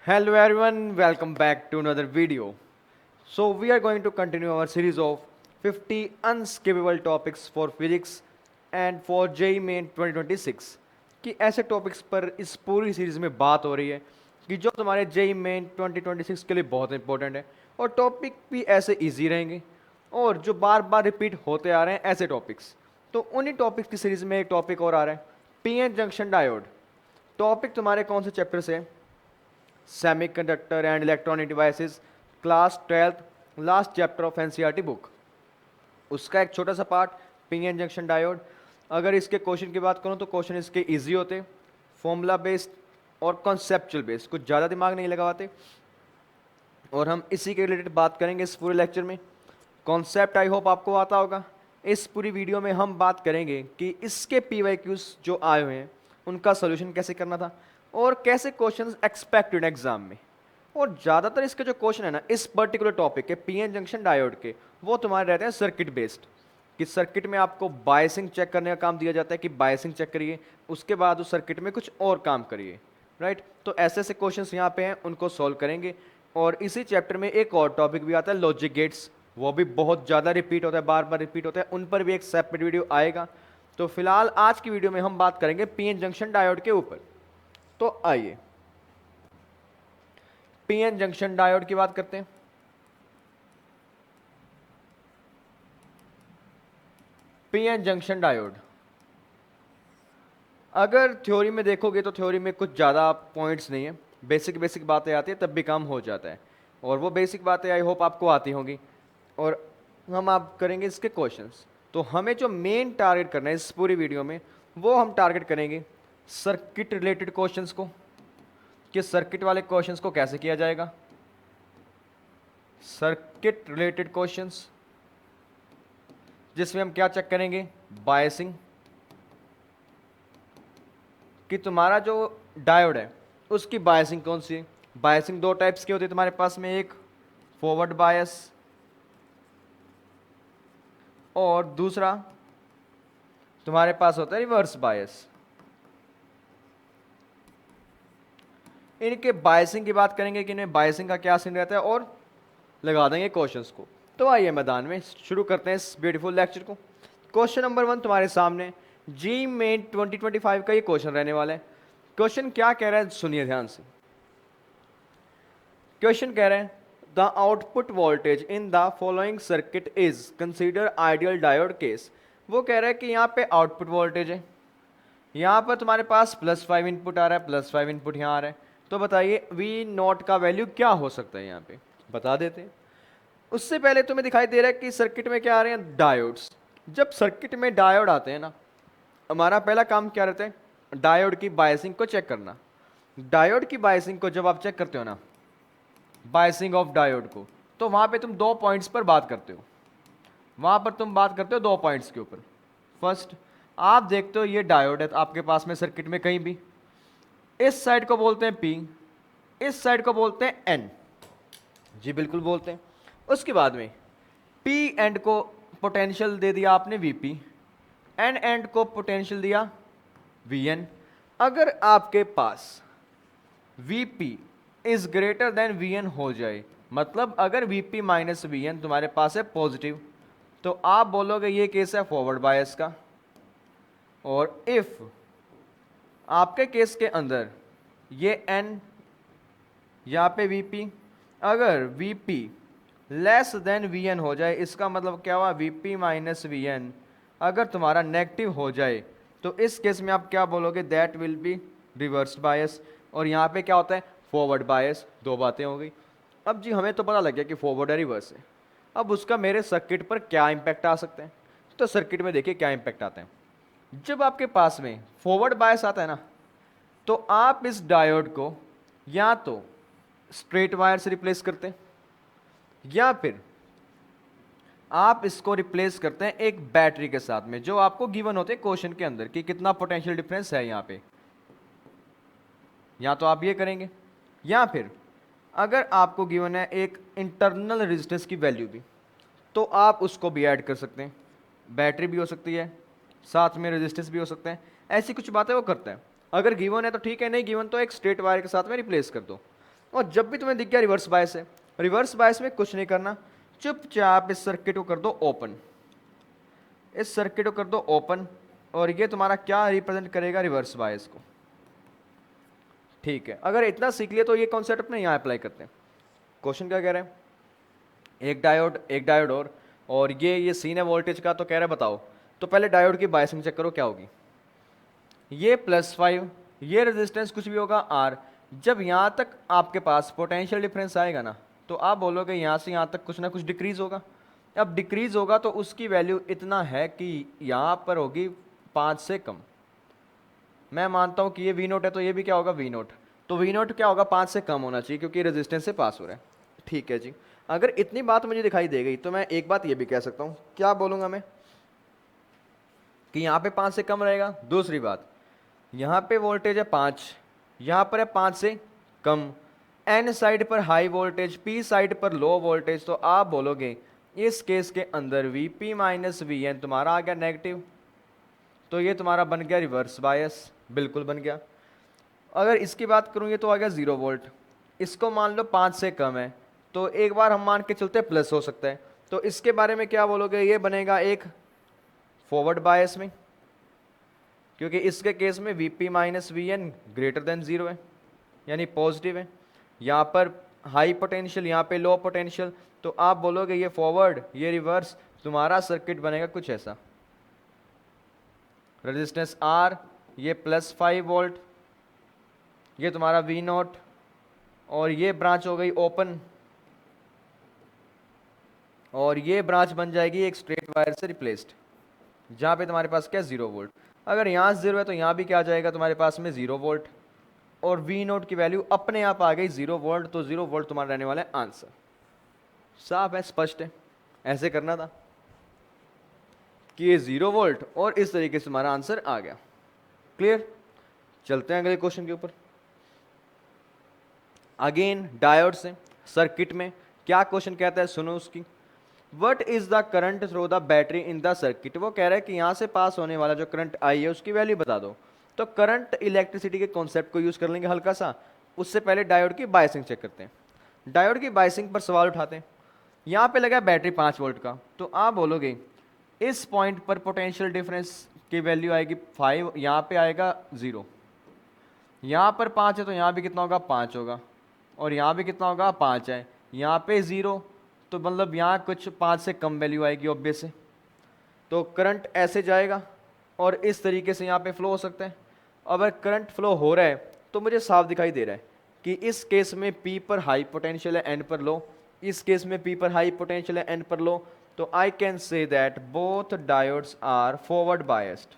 Hello everyone, welcome back to another video. So we are going to continue our series of 50 unskippable topics for physics and for JEE Main 2026 कि ऐसे topics पर इस पूरी series में बात हो रही है कि जो तुम्हारे JEE Main 2026 के लिए बहुत इंपॉर्टेंट है और टॉपिक भी ऐसे इजी रहेंगे और जो बार बार रिपीट होते आ रहे हैं ऐसे टॉपिक्स। तो उन्हीं टॉपिक्स की सीरीज में एक टॉपिक और आ रहा है, पीएन जंक्शन डायोड। टॉपिक तुम्हारे कौन से चैप्टर से है? Semiconductor and electronic devices, class 12th, last chapter of NCERT book. उसका एक छोटा सा पार्ट पीएन जंक्शन डायोड। अगर इसके क्वेश्चन की बात करूं तो क्वेश्चन इसके इजी होते, फॉर्मूला बेस्ड और कॉन्सेप्चुअल बेस्ड, कुछ ज़्यादा दिमाग नहीं लगाते। और हम इसी के रिलेटेड बात करेंगे इस पूरे लेक्चर में। कॉन्सेप्ट आई होप आपको आता होगा। इस पूरी वीडियो में हम बात करेंगे कि इसके पीवाईक्यूज जो आए हुए हैं उनका सोल्यूशन कैसे करना था और कैसे क्वेश्चंस एक्सपेक्टेड एग्जाम में। और ज़्यादातर इसके जो क्वेश्चन है ना इस पर्टिकुलर टॉपिक के पीएन जंक्शन डायोड के, वो तुम्हारे रहते हैं सर्किट बेस्ड। कि सर्किट में आपको बायसिंग चेक करने का काम दिया जाता है कि बायसिंग चेक करिए, उसके बाद उस सर्किट में कुछ और काम करिए, राइट। तो ऐसे ऐसे क्वेश्चंस यहाँ पे हैं, उनको सॉल्व करेंगे। और इसी चैप्टर में एक और टॉपिक भी आता है, लॉजिक गेट्स। वो भी बहुत ज़्यादा रिपीट होता है, बार बार रिपीट होता है, उन पर भी एक सेपरेट वीडियो आएगा। तो फिलहाल आज की वीडियो में हम बात करेंगे पीएन जंक्शन डायोड के ऊपर। तो आइए पीएन जंक्शन डायोड की बात करते हैं। पीएन जंक्शन डायोड अगर थ्योरी में देखोगे तो थ्योरी में कुछ ज़्यादा पॉइंट्स नहीं है, बेसिक बेसिक बातें आती है तब भी काम हो जाता है। और वो बेसिक बातें आई होप आपको आती होंगी। और हम आप करेंगे इसके क्वेश्चंस। तो हमें जो मेन टारगेट करना है इस पूरी वीडियो में, वो हम टारगेट करेंगे सर्किट रिलेटेड क्वेश्चंस को, कि सर्किट वाले क्वेश्चंस को कैसे किया जाएगा। सर्किट रिलेटेड क्वेश्चंस जिसमें हम क्या चेक करेंगे, बायसिंग, कि तुम्हारा जो डायोड है उसकी बायसिंग कौन सी है। बायसिंग दो टाइप्स की होती है तुम्हारे पास में, एक फॉरवर्ड बायस और दूसरा तुम्हारे पास होता है रिवर्स बायस। इनके बायसिंग की बात करेंगे कि इन्हें बायसिंग का क्या सीन रहता है और लगा देंगे क्वेश्चंस को। तो आइए मैदान में शुरू करते हैं इस ब्यूटीफुल लेक्चर को। क्वेश्चन नंबर 1 तुम्हारे सामने जी मेन 2025 का ये क्वेश्चन रहने वाला है। क्वेश्चन क्या कह रहा है सुनिए ध्यान से। क्वेश्चन कह रहे हैं the output voltage in the following circuit is consider ideal diode case. वो कह रहा है कि यहाँ पे आउटपुट वोल्टेज है, यहाँ पर तुम्हारे पास +5 इनपुट आ रहा है, +5 इनपुट यहाँ आ रहा है। तो बताइए वी नॉट का वैल्यू क्या हो सकता है, यहाँ पे बता देते हैं। उससे पहले तुम्हें दिखाई दे रहा है कि सर्किट में क्या आ रहे हैं, डायोड्स। जब सर्किट में डायोड आते हैं ना, हमारा पहला काम क्या रहता है, डायोड की बायसिंग को चेक करना। डायोड की बायसिंग को जब आप चेक करते हो ना, बायसिंग ऑफ डायोड को, तो वहां पे तुम दो पॉइंट्स पर बात करते हो। वहां पर तुम बात करते हो दो पॉइंट्स के ऊपर। फर्स्ट, आप देखते हो ये डायोड है आपके पास में सर्किट में कहीं भी, इस साइड को बोलते हैं P, इस साइड को बोलते हैं N। जी बिल्कुल बोलते हैं। उसके बाद में P एंड को पोटेंशियल दे दिया आपने Vp, N एंड को पोटेंशियल दिया Vn। अगर आपके पास Vp is greater than Vn हो जाए, मतलब अगर Vp माइनस Vn तुम्हारे पास है पॉजिटिव, तो आप बोलोगे ये केस है फॉरवर्ड बायस का। और इफ आपके केस के अंदर ये N, यहाँ पे Vp, अगर Vp लेस देन Vn हो जाए, इसका मतलब क्या हुआ, Vp माइनस Vn अगर तुम्हारा नेगेटिव हो जाए, तो इस केस में आप क्या बोलोगे, that will be reverse bias. और यहाँ पे क्या होता है, फॉरवर्ड बायस। दो बातें हो गई। अब जी हमें तो पता लग गया कि फॉरवर्ड है रिवर्स है, अब उसका मेरे सर्किट पर क्या इम्पैक्ट आ सकते हैं। तो सर्किट में देखिए क्या इम्पैक्ट आते हैं। जब आपके पास में फॉरवर्ड बायस आता है ना, तो आप इस डायोड को या तो स्ट्रेट वायर से रिप्लेस करते हैं, या फिर आप इसको रिप्लेस करते हैं एक बैटरी के साथ में, जो आपको गिवन होते हैं क्वेश्चन के अंदर कि कितना पोटेंशियल डिफरेंस है यहाँ पे। या तो आप ये करेंगे, या फिर अगर आपको गिवन है एक इंटरनल रेजिस्टेंस की वैल्यू भी, तो आप उसको भी ऐड कर सकते हैं। बैटरी भी हो सकती है, साथ में रेजिस्टेंस भी हो सकते हैं, ऐसी कुछ बातें वो करता है। अगर गिवन है तो ठीक है, नहीं गिवन तो एक स्ट्रेट वायर के साथ में रिप्लेस कर दो। और जब भी तुम्हें दिख गया रिवर्स बायस है, रिवर्स बायस में कुछ नहीं करना, चुपचाप इस सर्किट को कर दो ओपन, इस सर्किट को कर दो ओपन, और ये तुम्हारा क्या रिप्रेजेंट करेगा, रिवर्स बायस को। ठीक है, अगर इतना सीख लिया तो ये कॉन्सेप्ट अपने यहाँ अप्लाई करते हैं। क्वेश्चन क्या कह रहे हैं, एक डायोड और ये सीन है वोल्टेज का, तो कह रहा है बताओ, तो पहले डायोड की बायसिंग चेक करो क्या होगी। ये +5, ये रेजिस्टेंस कुछ भी होगा R, जब यहाँ तक आपके पास पोटेंशियल डिफरेंस आएगा ना, तो आप बोलोगे यहाँ से यहाँ तक कुछ ना कुछ डिक्रीज होगा। अब डिक्रीज होगा तो उसकी वैल्यू इतना है कि यहाँ पर होगी 5 से कम। मैं मानता हूँ कि ये V0 है, तो ये भी क्या होगा V0, तो V0 क्या होगा 5 से कम होना चाहिए, क्योंकि रेजिस्टेंस से पास हो रहा है। ठीक है जी, अगर इतनी बात मुझे दिखाई दे गई तो मैं एक बात ये भी कह सकता हूँ, क्या बोलूँगा मैं, कि यहाँ पे 5 से कम रहेगा। दूसरी बात, यहाँ पे वोल्टेज है 5, यहाँ पर है 5 से कम, N साइड पर हाई वोल्टेज, P साइड पर लो वोल्टेज, तो आप बोलोगे इस केस के अंदर Vp माइनस Vn तुम्हारा आ गया नेगेटिव, तो ये तुम्हारा बन गया रिवर्स बायस, बिल्कुल बन गया। अगर इसकी बात करूँ, ये तो आ गया 0 वोल्ट, इसको मान लो 5 से कम है, तो एक बार हम मान के चलते प्लस हो सकता है, तो इसके बारे में क्या बोलोगे, ये बनेगा एक फॉरवर्ड बायस में, क्योंकि इसके केस में Vp minus Vn greater than 0 है, यानी पॉजिटिव है। यहाँ पर हाई पोटेंशियल, यहाँ पे लो पोटेंशियल, तो आप बोलोगे ये फॉरवर्ड, ये रिवर्स, तुम्हारा सर्किट बनेगा कुछ ऐसा। रेजिस्टेंस R, ये +5 वोल्ट, ये तुम्हारा V0, और ये ब्रांच हो गई ओपन, और ये ब्रांच बन जाएगी एक स्ट्रेट वायर से रिप्लेस्ड, जहाँ पे तुम्हारे पास क्या 0 वोल्ट। अगर यहाँ 0 है तो यहाँ भी क्या आ जाएगा तुम्हारे पास में 0 वोल्ट, और V0 की वैल्यू अपने आप आ गई 0 वोल्ट, तो 0 वोल्ट तुम्हारा रहने वाला है आंसर। साफ है, स्पष्ट है, ऐसे करना था कि ये 0 वोल्ट, और इस तरीके से तुम्हारा आंसर आ गया। क्लियर, चलते हैं अगले क्वेश्चन के ऊपर। अगेन डायोड से सर्किट में क्या क्वेश्चन कहता है, सुनो उसकी। What is the current through the battery in the circuit, वो कह रहा है कि यहाँ से पास होने वाला जो करंट आई है उसकी वैल्यू बता दो। तो करंट इलेक्ट्रिसिटी के कॉन्सेप्ट को यूज कर लेंगे हल्का सा, उससे पहले डायोड की बायसिंग चेक करते हैं। डायोड की बायसिंग पर सवाल उठाते हैं। यहाँ पे लगा बैटरी 5 वोल्ट का, तो आप बोलोगे इस पॉइंट पर पोटेंशियल डिफरेंस की वैल्यू आएगी 5, यहाँ पे आएगा 0, यहाँ पर 5 है तो यहाँ भी कितना होगा 5 होगा, और यहाँ भी कितना होगा 5 है, यहाँ पे 0, तो मतलब यहाँ कुछ 5 से कम वैल्यू आएगी ऑब्वियस है। तो करंट ऐसे जाएगा और इस तरीके से यहाँ पे फ्लो हो सकता है। अगर करंट फ्लो हो रहा है तो मुझे साफ दिखाई दे रहा है कि इस केस में P पर हाई पोटेंशियल है, N पर लो, इस केस में P पर हाई पोटेंशियल है, N पर लो, तो I can say that both diodes are forward biased,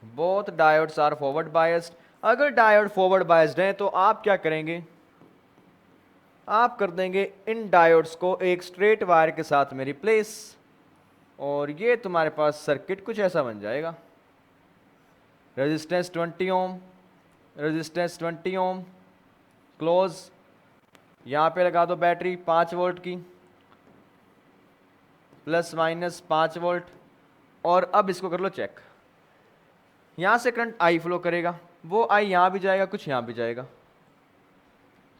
both diodes are forward biased. अगर डायोड फॉरवर्ड बायस्ड है तो आप क्या करेंगे, आप कर देंगे इन डायोड्स को एक स्ट्रेट वायर के साथ में रिप्लेस, और ये तुम्हारे पास सर्किट कुछ ऐसा बन जाएगा। रेजिस्टेंस 20 ओम, रेजिस्टेंस 20 ओम, क्लोज, यहाँ पे लगा दो बैटरी 5 वोल्ट की, प्लस माइनस 5 वोल्ट, और अब इसको कर लो चेक। यहाँ से करंट आई फ्लो करेगा, वो आई यहाँ भी जाएगा, कुछ यहाँ भी जाएगा।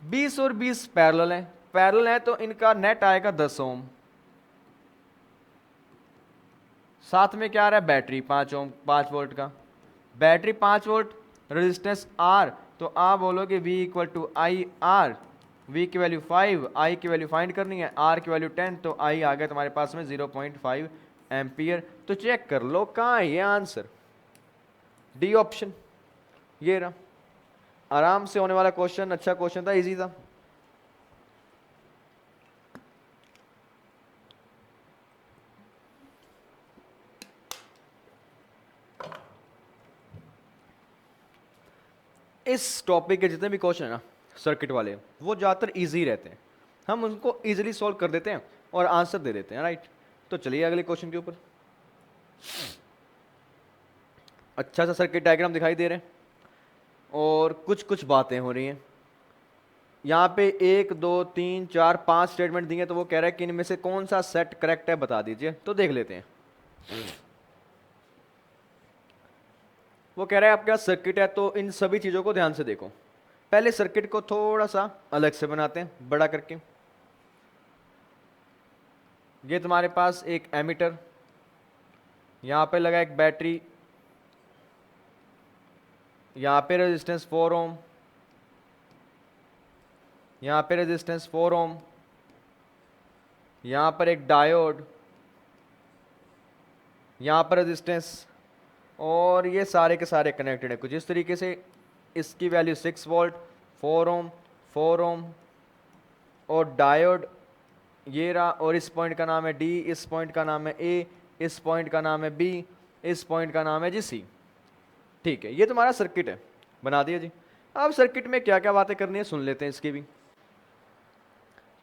20 और 20 पैरेलल है, पैरेलल है तो इनका नेट आएगा 10 ओम। साथ में क्या आ रहा है, बैटरी 5 ओम, 5 वोल्ट का, बैटरी 5 वोल्ट, रेजिस्टेंस R, तो आप बोलोगे V equal to I R, V की वैल्यू 5, I की वैल्यू फाइंड करनी है, R की वैल्यू 10, तो I आ गया तुम्हारे पास में 0.5 एम्पियर। तो चेक कर लो कहाँ है ये आंसर, डी ऑप्शन, ये रहा। आराम से होने वाला क्वेश्चन, अच्छा क्वेश्चन था, इजी था। इस टॉपिक के जितने भी क्वेश्चन है ना सर्किट वाले, वो ज़्यादातर इजी रहते हैं, हम उनको इजीली सॉल्व कर देते हैं और आंसर दे देते हैं, राइट। तो चलिए अगले क्वेश्चन के ऊपर। अच्छा सा सर्किट डायग्राम दिखाई दे रहे हैं और कुछ कुछ बातें हो रही हैं। यहाँ पे 1 2 3 4 5 स्टेटमेंट दिए, तो वो कह रहा है कि इनमें से कौन सा सेट करेक्ट है बता दीजिए। तो देख लेते हैं। वो कह रहा है आपके पास सर्किट है तो इन सभी चीज़ों को ध्यान से देखो। पहले सर्किट को थोड़ा सा अलग से बनाते हैं, बड़ा करके। ये तुम्हारे पास एक एमीटर, यहां पे लगा एक बैटरी, यहां पे रेजिस्टेंस 4 ओम, यहां पे रेजिस्टेंस 4 ओम, यहां पर एक डायोड, यहां पर रेजिस्टेंस, और ये सारे के सारे कनेक्टेड है कुछ इस तरीके से। इसकी वैल्यू 6 वोल्ट, 4 ओम, 4 ओम, और डायोड ये रहा, और इस पॉइंट का नाम है डी, इस पॉइंट का नाम है ए, इस पॉइंट का नाम है बी, इस पॉइंट का नाम है जी सी। ठीक है, ये तुम्हारा सर्किट है, बना दिया जी। अब सर्किट में क्या क्या बातें करनी है सुन लेते हैं इसकी भी।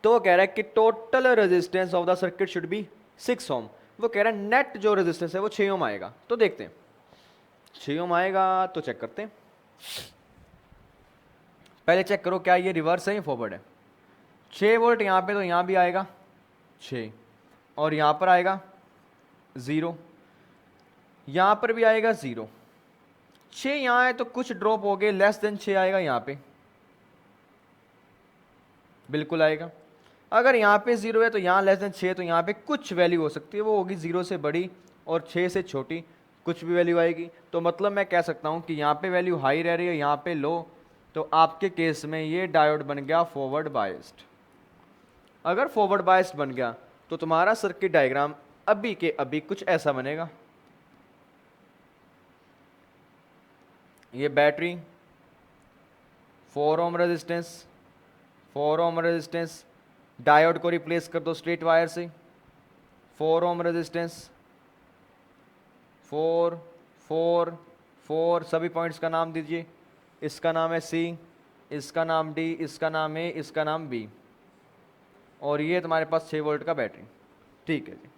तो वो कह रहा है कि total resistance of the circuit should be 6 ओम। वो कह रहा है नेट जो रेजिस्टेंस है वो 6 ओम आएगा। तो देखते हैं 6 ओम आएगा तो चेक करते हैं। पहले चेक करो क्या ये रिवर्स है या फॉरवर्ड है। 6 वोल्ट यहाँ पे, तो यहाँ भी आएगा 6, और यहाँ पर आएगा 0, यहाँ पर भी आएगा 0। 6 यहाँ है तो कुछ ड्रॉप हो गए, लेस देन 6 आएगा यहाँ पे, बिल्कुल आएगा। अगर यहाँ पे 0 है तो यहाँ लेस देन 6, तो यहाँ पे कुछ वैल्यू हो सकती है, वो होगी 0 से बड़ी और 6 से छोटी, कुछ भी वैल्यू आएगी। तो मतलब मैं कह सकता हूँ कि यहाँ पे वैल्यू हाई रह रही है, यहाँ पे लो, तो आपके केस में ये डायोड बन गया फॉरवर्ड बायस्ड। अगर फॉरवर्ड बायस्ड बन गया तो तुम्हारा सर्किट डायग्राम अभी के अभी कुछ ऐसा बनेगा। ये battery, 4 ohm resistance, 4 ohm resistance, diode को रिप्लेस कर दो स्ट्रेट वायर से, 4 ओम रेजिस्टेंस, 4 4 4, सभी पॉइंट्स का नाम दीजिए। इसका नाम है सी, इसका नाम डी, इसका नाम ए, इसका नाम बी, और ये तुम्हारे पास 6 वोल्ट का बैटरी। ठीक है जी।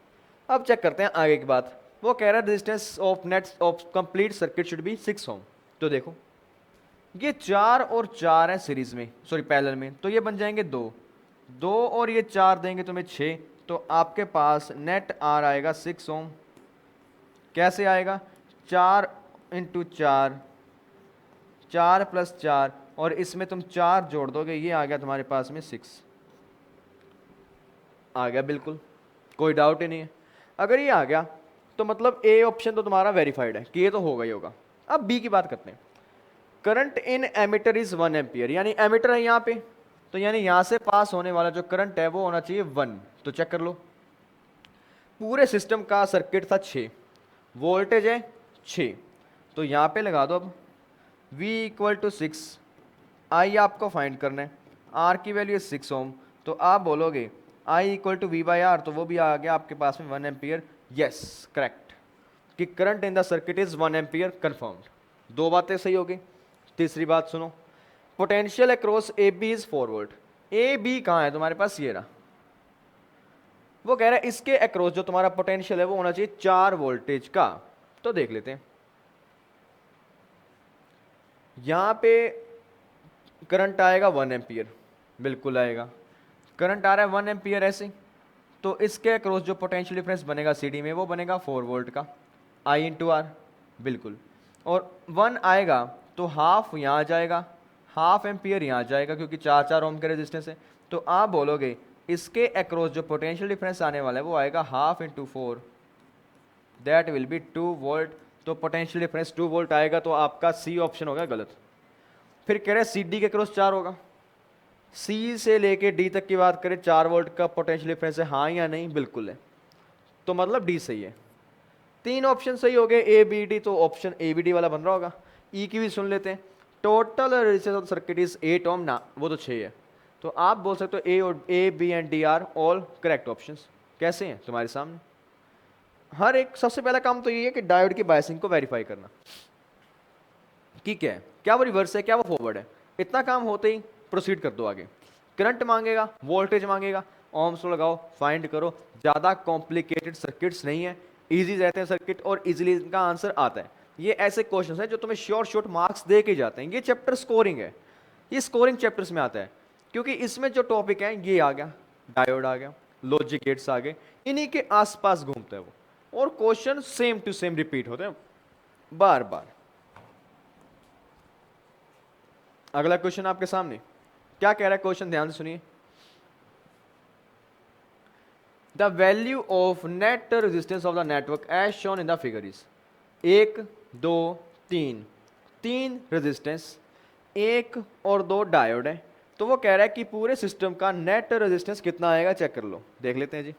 अब चेक करते हैं आगे की बात। वो कह रहा है resistance of net of complete circuit should be 6 ओम। तो देखो ये 4 और 4 है सीरीज में, सॉरी पैरेलल में, तो ये बन जाएंगे 2 2, और ये 4 देंगे तुम्हें 6, तो आपके पास नेट आर आएगा 6 ओम। कैसे आएगा? 4 इंटू 4, 4 प्लस 4, और इसमें तुम 4 जोड़ दोगे, ये आ गया तुम्हारे पास में 6 आ गया, बिल्कुल कोई डाउट ही नहीं है। अगर ये आ गया तो मतलब ए ऑप्शन तो तुम्हारा वेरीफाइड है कि ये तो होगा ही होगा। अब बी की बात करते हैं। Current in ammeter is 1 ampere, यानी एमीटर है यहाँ पे, तो यानी यहाँ से पास होने वाला जो करंट है वो होना चाहिए 1। तो चेक कर लो, पूरे सिस्टम का सर्किट था 6, वोल्टेज है 6, तो यहाँ पे लगा दो अब V इक्वल टू 6, I आपको फाइंड करना है, R की वैल्यू है 6 ओम, तो आप बोलोगे I इक्वल टू V/R, तो वो भी आ गया आपके पास में 1 एम्पियर। यस करेक्ट, कि current in the circuit is 1 ampere confirmed. 2 बातें सही हो गई। तीसरी बात सुनो, potential across A B is 4 volt. A B कहाँ है तुम्हारे पास? ये रहा। वो कह रहा है इसके अक्रॉस जो तुम्हारा पोटेंशियल है वो होना चाहिए 4 वोल्टेज का। तो देख लेते हैं, यहां पे करंट आएगा 1 एम्पियर, बिल्कुल आएगा, करंट आ रहा है 1 एम्पियर ऐसे, तो इसके अक्रॉस जो पोटेंशियल डिफरेंस बनेगा CD में वो बनेगा 4 वोल्ट का, I इंटू आर, बिल्कुल। और 1 आएगा तो हाफ यहाँ आ जाएगा, हाफ एम्पियर यहाँ आ जाएगा, क्योंकि 4 ओम के रेजिस्टेंस है। तो आप बोलोगे इसके अक्रॉस जो पोटेंशियल डिफरेंस आने वाला है वो आएगा half into 4, that will be 2 volt. तो पोटेंशियल डिफरेंस 2 वोल्ट आएगा, तो आपका सी ऑप्शन होगा गलत। फिर कह रहे हैं CD के अक्रॉस 4 होगा, C से लेके D तक की बात करें 4 वोल्ट का पोटेंशियल डिफरेंस है, हाँ या नहीं? बिल्कुल है, तो मतलब D सही है। 3 ऑप्शन सही हो गए, ABD, तो ऑप्शन ABD वाला बन रहा होगा। E की भी सुन लेते हैं। Total resistance of circuit is 8 ओम, ना वो तो 6 है, तो आप बोल सकते हो A, B and D are all correct options. कैसे हैं तुम्हारे सामने? हर एक सबसे पहला काम तो ये है कि डायोड की बायसिंग को वेरीफाई करना कि क्या वो रिवर्स है, क्या वो फॉरवर्ड है। इतना काम होते ही प्रोसीड कर दो आगे। करंट मांगेगा, वोल्टेज मांगेगा, ओम्स को लगाओ, फाइंड करो। ज़्यादा कॉम्प्लिकेटेड सर्किट्स नहीं है, इजी रहते हैं सर्किट, और इजीली इनका आंसर आता है। ये ऐसे क्वेश्चंस हैं जो तुम्हें शॉर्ट मार्क्स दे के जाते हैं। ये चैप्टर स्कोरिंग है, ये स्कोरिंग चैप्टर्स में आता है, क्योंकि इसमें जो टॉपिक है ये आ गया, डायोड आ गया, लॉजिक गेट्स आ गए, इन्हीं के आसपास घूमते हैं वो, और question same to same repeat होते हैं बार बार। अगला क्वेश्चन आपके सामने क्या कह रहा है, क्वेश्चन ध्यान से सुनिए। The value of net resistance of the network as shown in the figure is, 1 2 3, 3 resistance, 1 और 2 डायोड है। तो वो कह रहा है कि पूरे सिस्टम का नेट रेजिस्टेंस कितना आएगा, चेक कर लो, देख लेते हैं जी।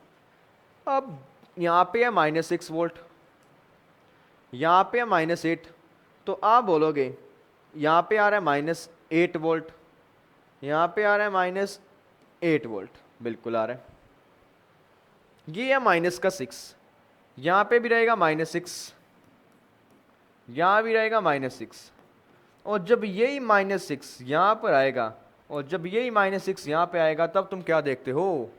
अब यहाँ पे है -6 वोल्ट, यहाँ पे है -8, तो आप बोलोगे यहाँ पे आ रहा है -8 वोल्ट, यहाँ पे आ रहा है -8 वोल्ट, बिल्कुल आ रहा है। ये है -6, यहाँ पे भी रहेगा -6, यहाँ भी रहेगा -6, और जब यही -6 यहाँ पर आएगा और जब यही -6 यहाँ पे आएगा, तब तुम क्या देखते हो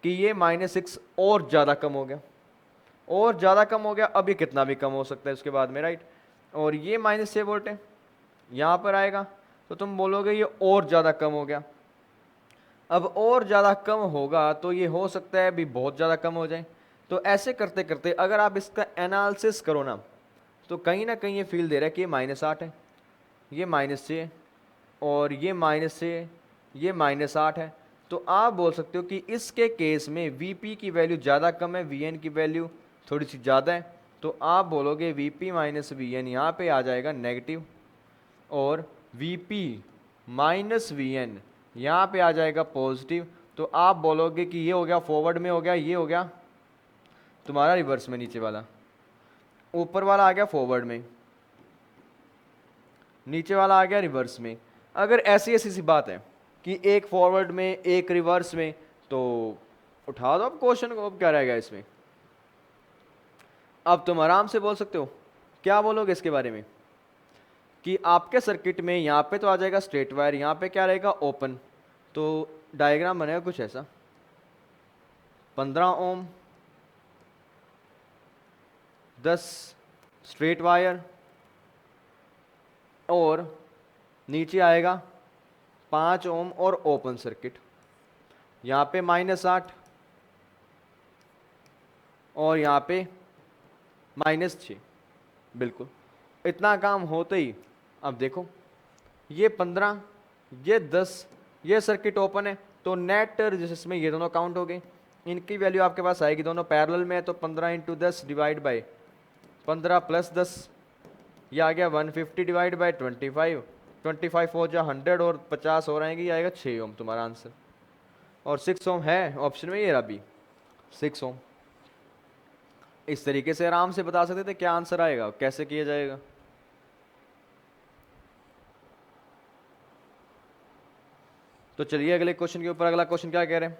कि ये -6 और ज़्यादा कम हो गया, और ज़्यादा कम हो गया। अब ये कितना भी कम हो सकता है उसके बाद में, राइट। और ये -6 वोल्ट है, यहाँ पर आएगा तो तुम बोलोगे ये और ज़्यादा कम हो गया। अब और ज़्यादा कम होगा तो ये हो सकता है भी बहुत ज़्यादा कम हो जाए। तो ऐसे करते करते अगर आप इसका एनालिसिस करो ना, तो कहीं ना कहीं ये फील दे रहा है कि ये -8 है, ये -6 और ये -6, ये -8 है। तो आप बोल सकते हो कि इसके केस में Vp की वैल्यू ज़्यादा कम है, Vn की वैल्यू थोड़ी सी ज़्यादा है। तो आप बोलोगे Vp माइनस Vn यहाँ पे आ जाएगा नेगेटिव, और Vp माइनस Vn यहाँ पे आ जाएगा पॉजिटिव। तो आप बोलोगे कि ये हो गया फॉरवर्ड में, हो गया ये हो गया तुम्हारा रिवर्स में, नीचे वाला, ऊपर वाला आ गया फॉरवर्ड में, नीचे वाला आ गया रिवर्स में। अगर ऐसी ऐसी सी बात है कि एक फॉरवर्ड में एक रिवर्स में, तो उठा दो अब क्वेश्चन को, अब क्या रहेगा इसमें। अब तुम आराम से बोल सकते हो, क्या बोलोगे इसके बारे में कि आपके सर्किट में यहाँ पे तो आ जाएगा स्ट्रेट वायर, यहाँ पे क्या रहेगा ओपन। तो डायग्राम बनेगा कुछ ऐसा, 15 ओम, 10 स्ट्रेट वायर, और नीचे आएगा 5 ओम और ओपन सर्किट। यहाँ पे -8 और यहाँ पे -6, बिल्कुल। इतना काम होते ही अब देखो, ये 15, ये 10, ये सर्किट ओपन है, तो नेट रेजिस्टेंस में ये दोनों काउंट हो गए। इनकी वैल्यू आपके पास आएगी, दोनों पैरेलल में है, तो 15 × 10 डिवाइड बाई 15 + 10, ये आ गया 150 डिवाइड बाई 25, 25 हो जा 100 और 50 हो रहेंगे, ये आएगा 6 ओम तुम्हारा आंसर। और 6 ओम है ऑप्शन में, ये रहा भी 6 ओम। इस तरीके से आराम से बता सकते थे क्या आंसर आएगा, कैसे किया जाएगा। तो चलिए अगले क्वेश्चन के ऊपर, अगला क्वेश्चन क्या कह रहे हैं।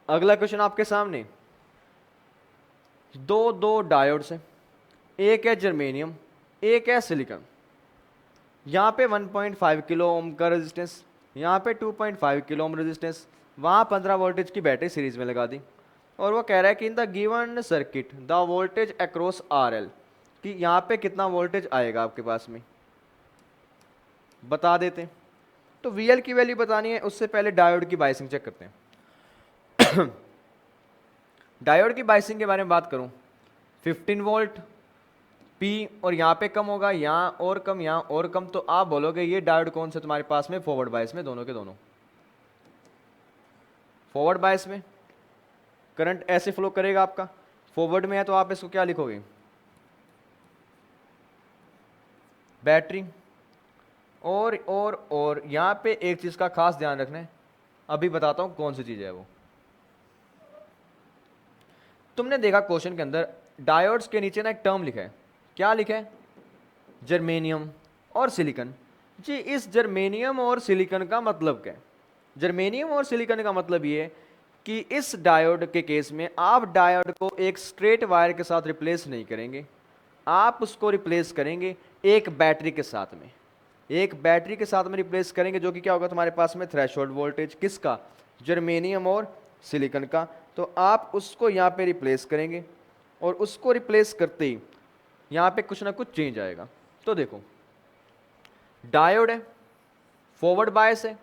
अगला क्वेश्चन आपके सामने, दो डायोड्स हैं, एक है जर्मेनियम, एक है सिलिकॉन। यहाँ पे 1.5 किलो ओम का रेजिस्टेंस, यहाँ पे 2.5 किलो ओम रेजिस्टेंस, वहाँ 15 वोल्टेज की बैटरी सीरीज में लगा दी। और वो कह रहा है कि in the given circuit the voltage across RL, कि यहाँ पे कितना वोल्टेज आएगा आपके पास में, बता देते हैं। तो VL की वैल्यू बतानी है, उससे पहले डायोड की बाइसिंग चेक करते हैं। डायोड की बाइसिंग के बारे में बात करूं, 15 वोल्ट P, और यहाँ पे कम होगा, यहाँ और कम, यहाँ और कम। तो आप बोलोगे ये डायोड कौन से तुम्हारे पास में, फॉरवर्ड बायस में, दोनों के दोनों फॉरवर्ड बायस में करंट ऐसे फ्लो करेगा आपका, फॉरवर्ड में है तो आप इसको क्या लिखोगे, बैटरी। और यहाँ पे एक चीज़ का खास ध्यान रखना है, अभी बताता हूँ कौन सी चीज़ है वो। तुमने देखा क्वेश्चन के अंदर डायोड्स के नीचे ना एक टर्म लिखा है, क्या लिखा है, जर्मेनियम और सिलिकॉन। जी, इस जर्मेनियम और सिलिकॉन का मतलब क्या है। जर्मेनियम और सिलिकॉन का मतलब ये कि इस डायोड के केस में आप डायोड को एक स्ट्रेट वायर के साथ रिप्लेस नहीं करेंगे, आप उसको रिप्लेस करेंगे एक बैटरी के साथ में, एक बैटरी के साथ में रिप्लेस करेंगे, जो कि क्या होगा तुम्हारे पास में थ्रेशोल्ड वोल्टेज किसका, जर्मेनियम और सिलिकॉन का। तो आप उसको यहाँ पे रिप्लेस करेंगे, और उसको रिप्लेस करते ही यहाँ पे कुछ ना कुछ चेंज आएगा। तो देखो, डायोड है, फॉरवर्ड बायस है,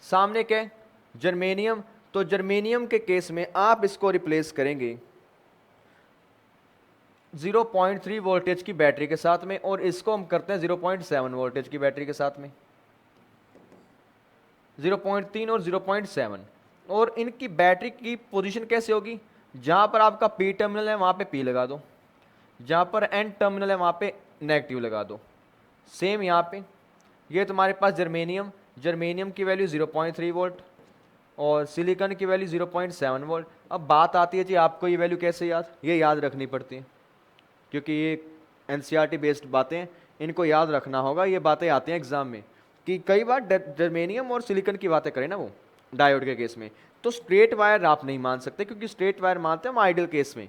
सामने क्या है, जर्मेनियम। तो जर्मेनियम के केस में आप इसको रिप्लेस करेंगे 0.3 वोल्टेज की बैटरी के साथ में, और इसको हम करते हैं 0.7 वोल्टेज की बैटरी के साथ में, 0.3 और 0.7। और इनकी बैटरी की पोजीशन कैसे होगी, जहां पर आपका पी टर्मिनल है वहां पे पी लगा दो, जहां पर एन टर्मिनल है वहां पे नेगेटिव लगा दो। सेम यहाँ पे ये तुम्हारे पास जर्मेनियम, जर्मेनियम की वैल्यू 0.3 वोल्ट और सिलिकॉन की वैल्यू 0.7 वोल्ट। अब बात आती है जी आपको ये वैल्यू कैसे ये याद रखनी पड़ती है, क्योंकि ये एनसीईआरटी बेस्ड बातें, इनको याद रखना होगा। ये बातें आती हैं एग्जाम में कि कई बार जर्मेनियम और सिलिकॉन की बातें करें ना वो डायोड के केस में, तो स्ट्रेट वायर आप नहीं मान सकते, क्योंकि स्ट्रेट वायर मानते हैं हम आइडियल केस में।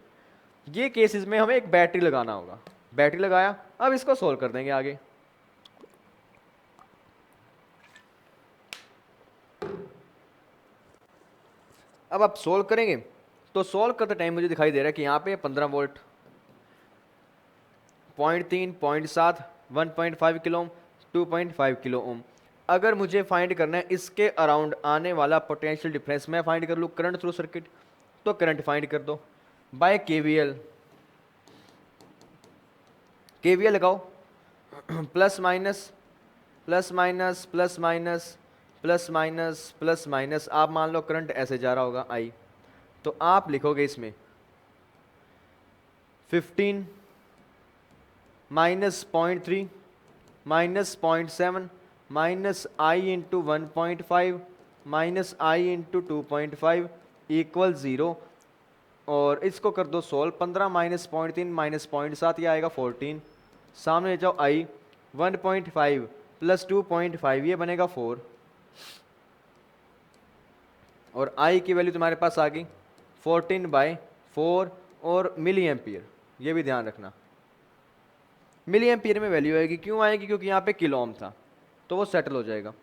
ये केसेस में हमें एक बैटरी लगाना होगा। बैटरी लगाया, अब इसको सोल्व कर देंगे आगे। अब आप सोल्व करेंगे तो सोल्व करते टाइम मुझे दिखाई दे रहा है कि यहाँ पे 15 volt, 0.3, 0.7, 1.5 kilo ohm, 2.5 kilo ohm. अगर मुझे फाइंड करना है इसके अराउंड आने वाला पोटेंशियल डिफरेंस, मैं फाइंड कर लूँ करंट थ्रू सर्किट, तो करंट फाइंड कर दो बाय केवीएल। केवीएल लगाओ, plus minus plus minus plus minus plus minus plus minus, आप मान लो करंट ऐसे जा रहा होगा आई, तो आप लिखोगे इसमें 15 माइनस 0.3 माइनस 0.7 माइनस आई इंटू 1.5 माइनस आई इंटू 2.5 इक्वल 0, और इसको कर दो सोल्व। 15 माइनस 0.3 माइनस 0.7 ये आएगा 14, सामने ले जाओ आई, 1.5 प्लस 2.5 ये बनेगा 4, और आई की वैल्यू तुम्हारे पास आ गई 14/4 और मिली एम्पियर। ये भी ध्यान रखना मिली एम्पियर में वैल्यू आएगी, क्यों आएगी, क्योंकि यहाँ पे किलो ओम था, तो वो सेटल हो जाएगा।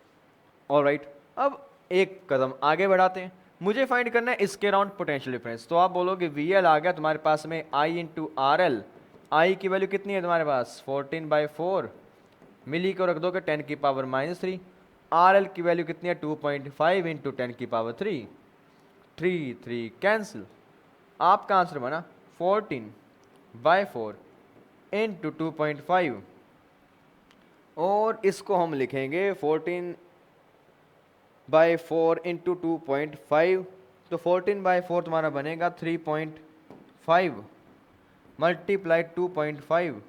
ऑलराइट, अब एक कदम आगे बढ़ाते हैं। मुझे फाइंड करना है इसके अराउंड पोटेंशियल डिफरेंस, तो आप बोलोगे वीएल आ गया तुम्हारे पास में आई इंटू आर एल। आई की वैल्यू कितनी है तुम्हारे पास 14/4, मिली को रख दोगे 10 की पावर -3, आर एल की वैल्यू कितनी है 2.5 इंटू 10 की पावर 3, 3 कैंसिल, आपका आंसर बना 14/4 इंटू 2.5, और इसको हम लिखेंगे 14/4 इंटू 2.5, तो 14/4 तुम्हारा बनेगा 3.5 मल्टीप्लाई 2.5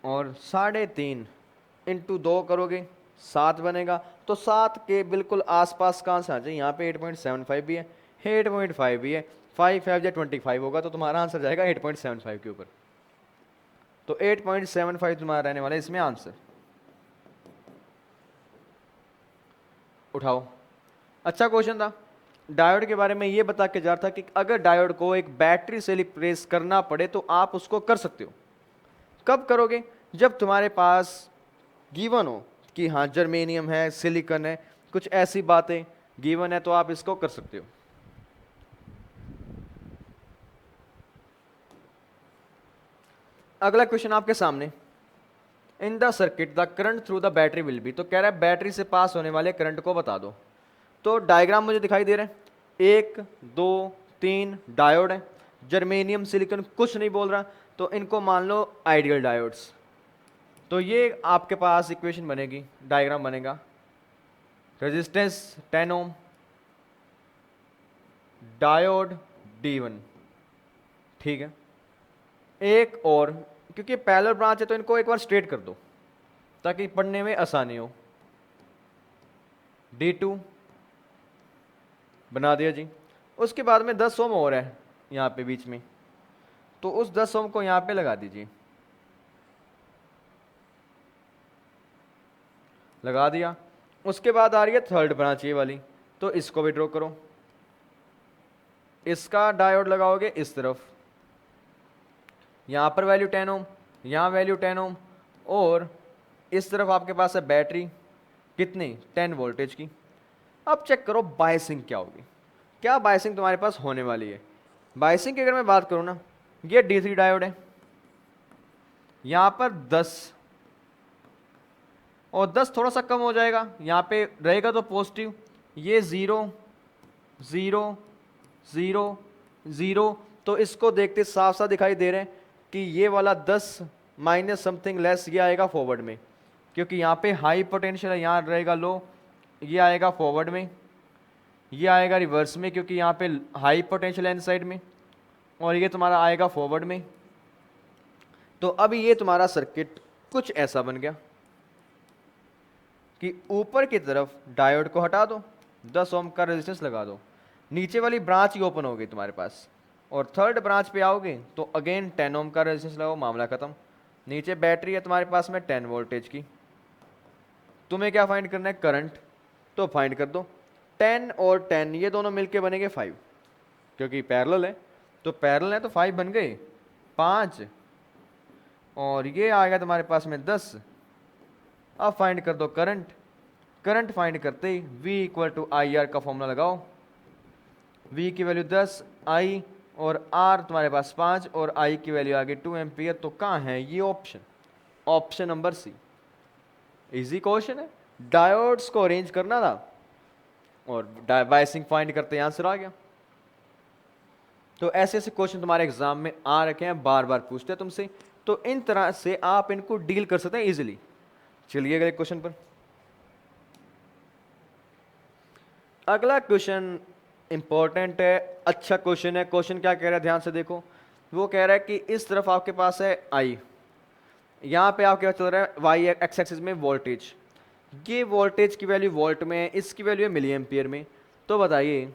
और 3.5 इंटू 2 करोगे 7 बनेगा। तो 7 के बिल्कुल आसपास कहाँ से आ जाए, यहाँ पे 8.75 भी है, 8.5 भी है, 5 5 या 25 होगा, तो तुम्हारा आंसर जाएगा 8.75 के ऊपर। तो 8.75 तुम्हारा रहने वाला है इसमें आंसर। उठाओ, अच्छा क्वेश्चन था। डायोड के बारे में ये बता के जा रहा था कि अगर डायोड को एक बैटरी से रिप्लेस करना पड़े तो आप उसको कर सकते हो। कब करोगे, जब तुम्हारे पास गिवन हो कि हाँ जर्मेनियम है, सिलिकॉन है, कुछ ऐसी बातें गिवन है, तो आप इसको कर सकते हो। अगला क्वेश्चन आपके सामने, इन the circuit the current through the battery will be, तो कह रहा है बैटरी से पास होने वाले करंट को बता दो। तो डायग्राम मुझे दिखाई दे रहा है, 1 2 3 डायोड है, जर्मेनियम सिलिकॉन कुछ नहीं बोल रहा, तो इनको मान लो आइडियल डायोड्स। तो ये आपके पास इक्वेशन बनेगी, डायग्राम बनेगा, रेजिस्टेंस 10 ओम, डायोड D1, ठीक है। एक और, क्योंकि पैरेलल ब्रांच है तो इनको एक बार स्ट्रेट कर दो ताकि पढ़ने में आसानी हो। D2 बना दिया जी। उसके बाद में 10 ओम और है यहाँ पे बीच में, तो उस 10 ओम को यहाँ पे लगा दीजिए, लगा दिया। उसके बाद आ रही है थर्ड ब्रांच ये वाली, तो इसको भी ड्रॉ करो। इसका डायोड लगाओगे इस तरफ, यहाँ पर वैल्यू 10 ओम, यहाँ वैल्यू 10 ओम, और इस तरफ आपके पास है बैटरी कितनी 10 वोल्टेज की। अब चेक करो बायसिंग क्या होगी, क्या बायसिंग तुम्हारे पास होने वाली है। बायसिंग की अगर मैं बात करूँ ना, ये D3 डायोड है, यहाँ पर 10 और 10 थोड़ा सा कम हो जाएगा, यहाँ पे रहेगा तो पॉजिटिव, ये 0 0 0 0, तो इसको देखते साफ साफ दिखाई दे रहे हैं कि ये वाला 10 माइनस समथिंग लेस ये आएगा फॉरवर्ड में, क्योंकि यहाँ पे हाई पोटेंशियल है, यहाँ रहेगा लो, ये आएगा फॉरवर्ड में, ये आएगा रिवर्स में क्योंकि यहाँ पे हाई पोटेंशियल है इन साइड में, और ये तुम्हारा आएगा फॉरवर्ड में। तो अभी ये तुम्हारा सर्किट कुछ ऐसा बन गया कि ऊपर की तरफ डायोड को हटा दो, 10 ओम का रेजिस्टेंस लगा दो, नीचे वाली ब्रांच ही ओपन हो गई तुम्हारे पास, और थर्ड ब्रांच पे आओगे तो अगेन 10 ओम का रेजिस्टेंस लगाओ, मामला खत्म। नीचे बैटरी है तुम्हारे पास में 10 वोल्टेज की, तुम्हें क्या फाइंड करना है, करंट, तो फाइंड कर दो। 10 और 10 ये दोनों मिलके बनेंगे 5, क्योंकि पैरेलल है, तो पैरेलल है तो 5 बन गए 5, और ये आ गया तुम्हारे पास में 10। अब फाइंड कर दो करंट, करंट फाइंड करते ही V equal to I R का फॉर्मूला लगाओ, V की वैल्यू 10, I और R तुम्हारे पास 5 और I की वैल्यू आ गई 2 एम्पियर। तो कहाँ है ये option, option number C. Easy question है, डायोड्स को अरेंज करना था और बायसिंग फाइंड करते ही आंसर आ गया। तो ऐसे ऐसे क्वेश्चन तुम्हारे एग्जाम में आ रखे हैं, बार बार पूछते हैं तुमसे, तो इन तरह से आप इनको डील कर सकते हैं इजीली। चलिए अगले क्वेश्चन पर। अगला क्वेश्चन इंपॉर्टेंट है, अच्छा क्वेश्चन है। क्वेश्चन क्या कह रहा है, ध्यान से देखो। वो कह रहा है कि इस तरफ आपके पास है आई, यहाँ पे आपके पास चल रहा है वाई एक्स एक्सिस में वोल्टेज, ये वोल्टेज की वैल्यू वोल्ट में है, इसकी वैल्यू है मिली एम्पियर में। तो बताइए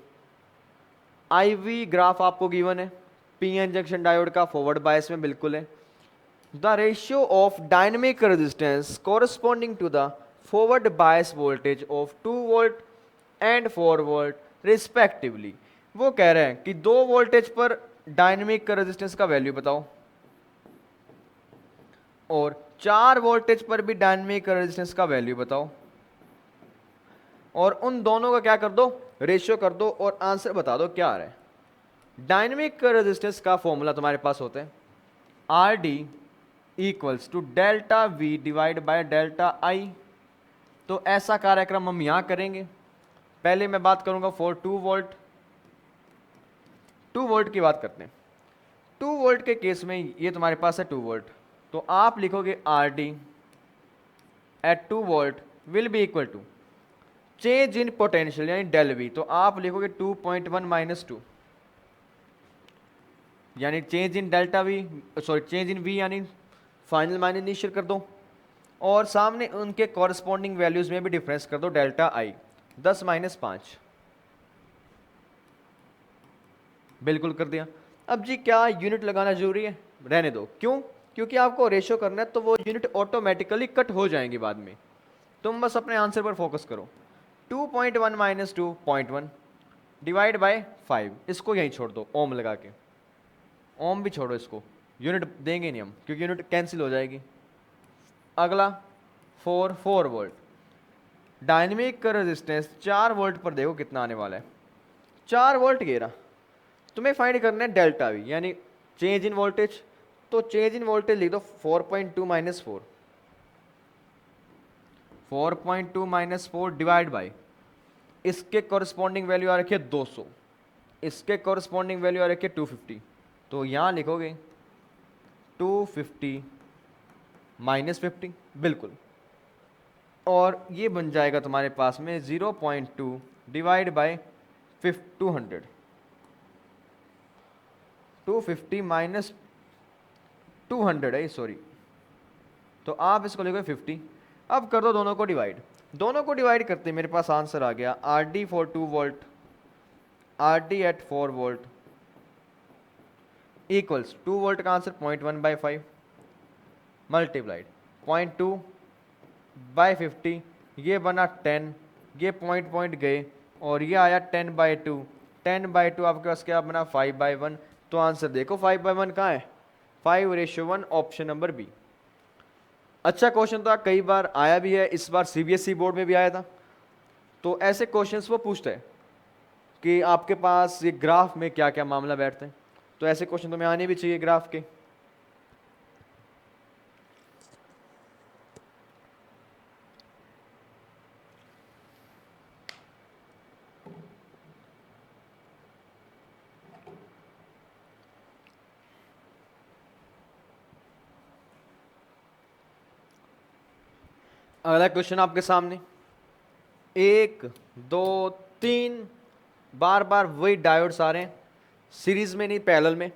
आई वी ग्राफ आपको गिवन है, पी एन जंक्शन डायोड का फॉरवर्ड बायस में बिल्कुल है। The ratio of dynamic resistance corresponding to the forward bias voltage of 2 volt and 4 volt respectively. वो कह रहे हैं कि 2 वोल्टेज पर डायनेमिक रेजिस्टेंस का वैल्यू बताओ और 4 वोल्टेज पर भी डायनेमिक रेजिस्टेंस का वैल्यू बताओ, और उन दोनों का क्या कर दो, रेशियो कर दो और आंसर बता दो क्या आ रहा है। डायनेमिक रेजिस्टेंस का फॉर्मूला तुम्हारे पास होता है R D equals to delta V divide by delta I. तो ऐसा कार्यक्रम हम यहां करेंगे। पहले मैं बात करूंगा फॉर 2 वोल्ट, 2 वोल्ट की बात करते हैं। 2 वोल्ट के केस में ये तुम्हारे पास है 2 वोल्ट, तो आप लिखोगे R D at 2 volt will be equal to change in potential यानी डेल वी, तो आप लिखोगे 2.1 माइनस 2, यानी change in delta V, sorry change in V यानी फाइनल माइनस इनिशियल कर दो, और सामने उनके कॉरस्पॉन्डिंग वैल्यूज में भी डिफरेंस कर दो डेल्टा आई, 10 माइनस 5, बिल्कुल कर दिया। अब जी क्या यूनिट लगाना जरूरी है, रहने दो, क्यों, क्योंकि आपको रेशियो करना है तो वो यूनिट ऑटोमेटिकली कट हो जाएंगी बाद में, तुम बस अपने आंसर पर फोकस करो। 2.1 माइनस 2.1 डिवाइड बाय 5, इसको यहीं छोड़ दो ओम लगा के, ओम भी छोड़ो, इसको यूनिट देंगे नहीं हम क्योंकि यूनिट कैंसिल हो जाएगी। अगला 4 वोल्ट, डायनेमिक रेजिस्टेंस 4 वोल्ट पर देखो कितना आने वाला है, 4 वोल्ट घेरा, तुम्हें फाइंड करना है डेल्टा वी यानी चेंज इन वोल्टेज, तो चेंज इन वोल्टेज लिख दो 4.2 माइनस 4, 4.2 माइनस 4 डिवाइड बाई, इसके कॉरस्पॉन्डिंग वैल्यू आ रखी है 200, इसके कॉरस्पॉन्डिंग वैल्यू आ रखी है 250, तो यहां लिखोगे 250 माइनस 50, बिल्कुल, और ये बन जाएगा तुम्हारे पास में 0.2 डिवाइड बाई 200, 250 माइनस 200 है, सॉरी, तो आप इसको लिखोगे 50। अब कर दो दोनों को डिवाइड, दोनों को डिवाइड करते मेरे पास आंसर आ गया R D for 2 volt, R D at 4 volt equals 2 volt का आंसर 0.1/5 मल्टीप्लाइड 0.2 बाई 50, ये बना 10, ये पॉइंट पॉइंट गए और ये आया 10/2, 10/2 आपके पास क्या बना 5/1। तो आंसर देखो 5/1 कहाँ है, 5:1, ऑप्शन नंबर बी। अच्छा क्वेश्चन था, कई बार आया भी है, इस बार सीबीएसई बोर्ड में भी आया था। तो ऐसे क्वेश्चंस वो पूछते हैं कि आपके पास ये ग्राफ में क्या क्या मामला बैठते हैं, तो ऐसे क्वेश्चन तुम्हें आने भी चाहिए ग्राफ के। अगला क्वेश्चन आपके सामने, 1 2 3 बार बार वही डायोड्स आ रहे हैं, सीरीज में नहीं पैरेलल में।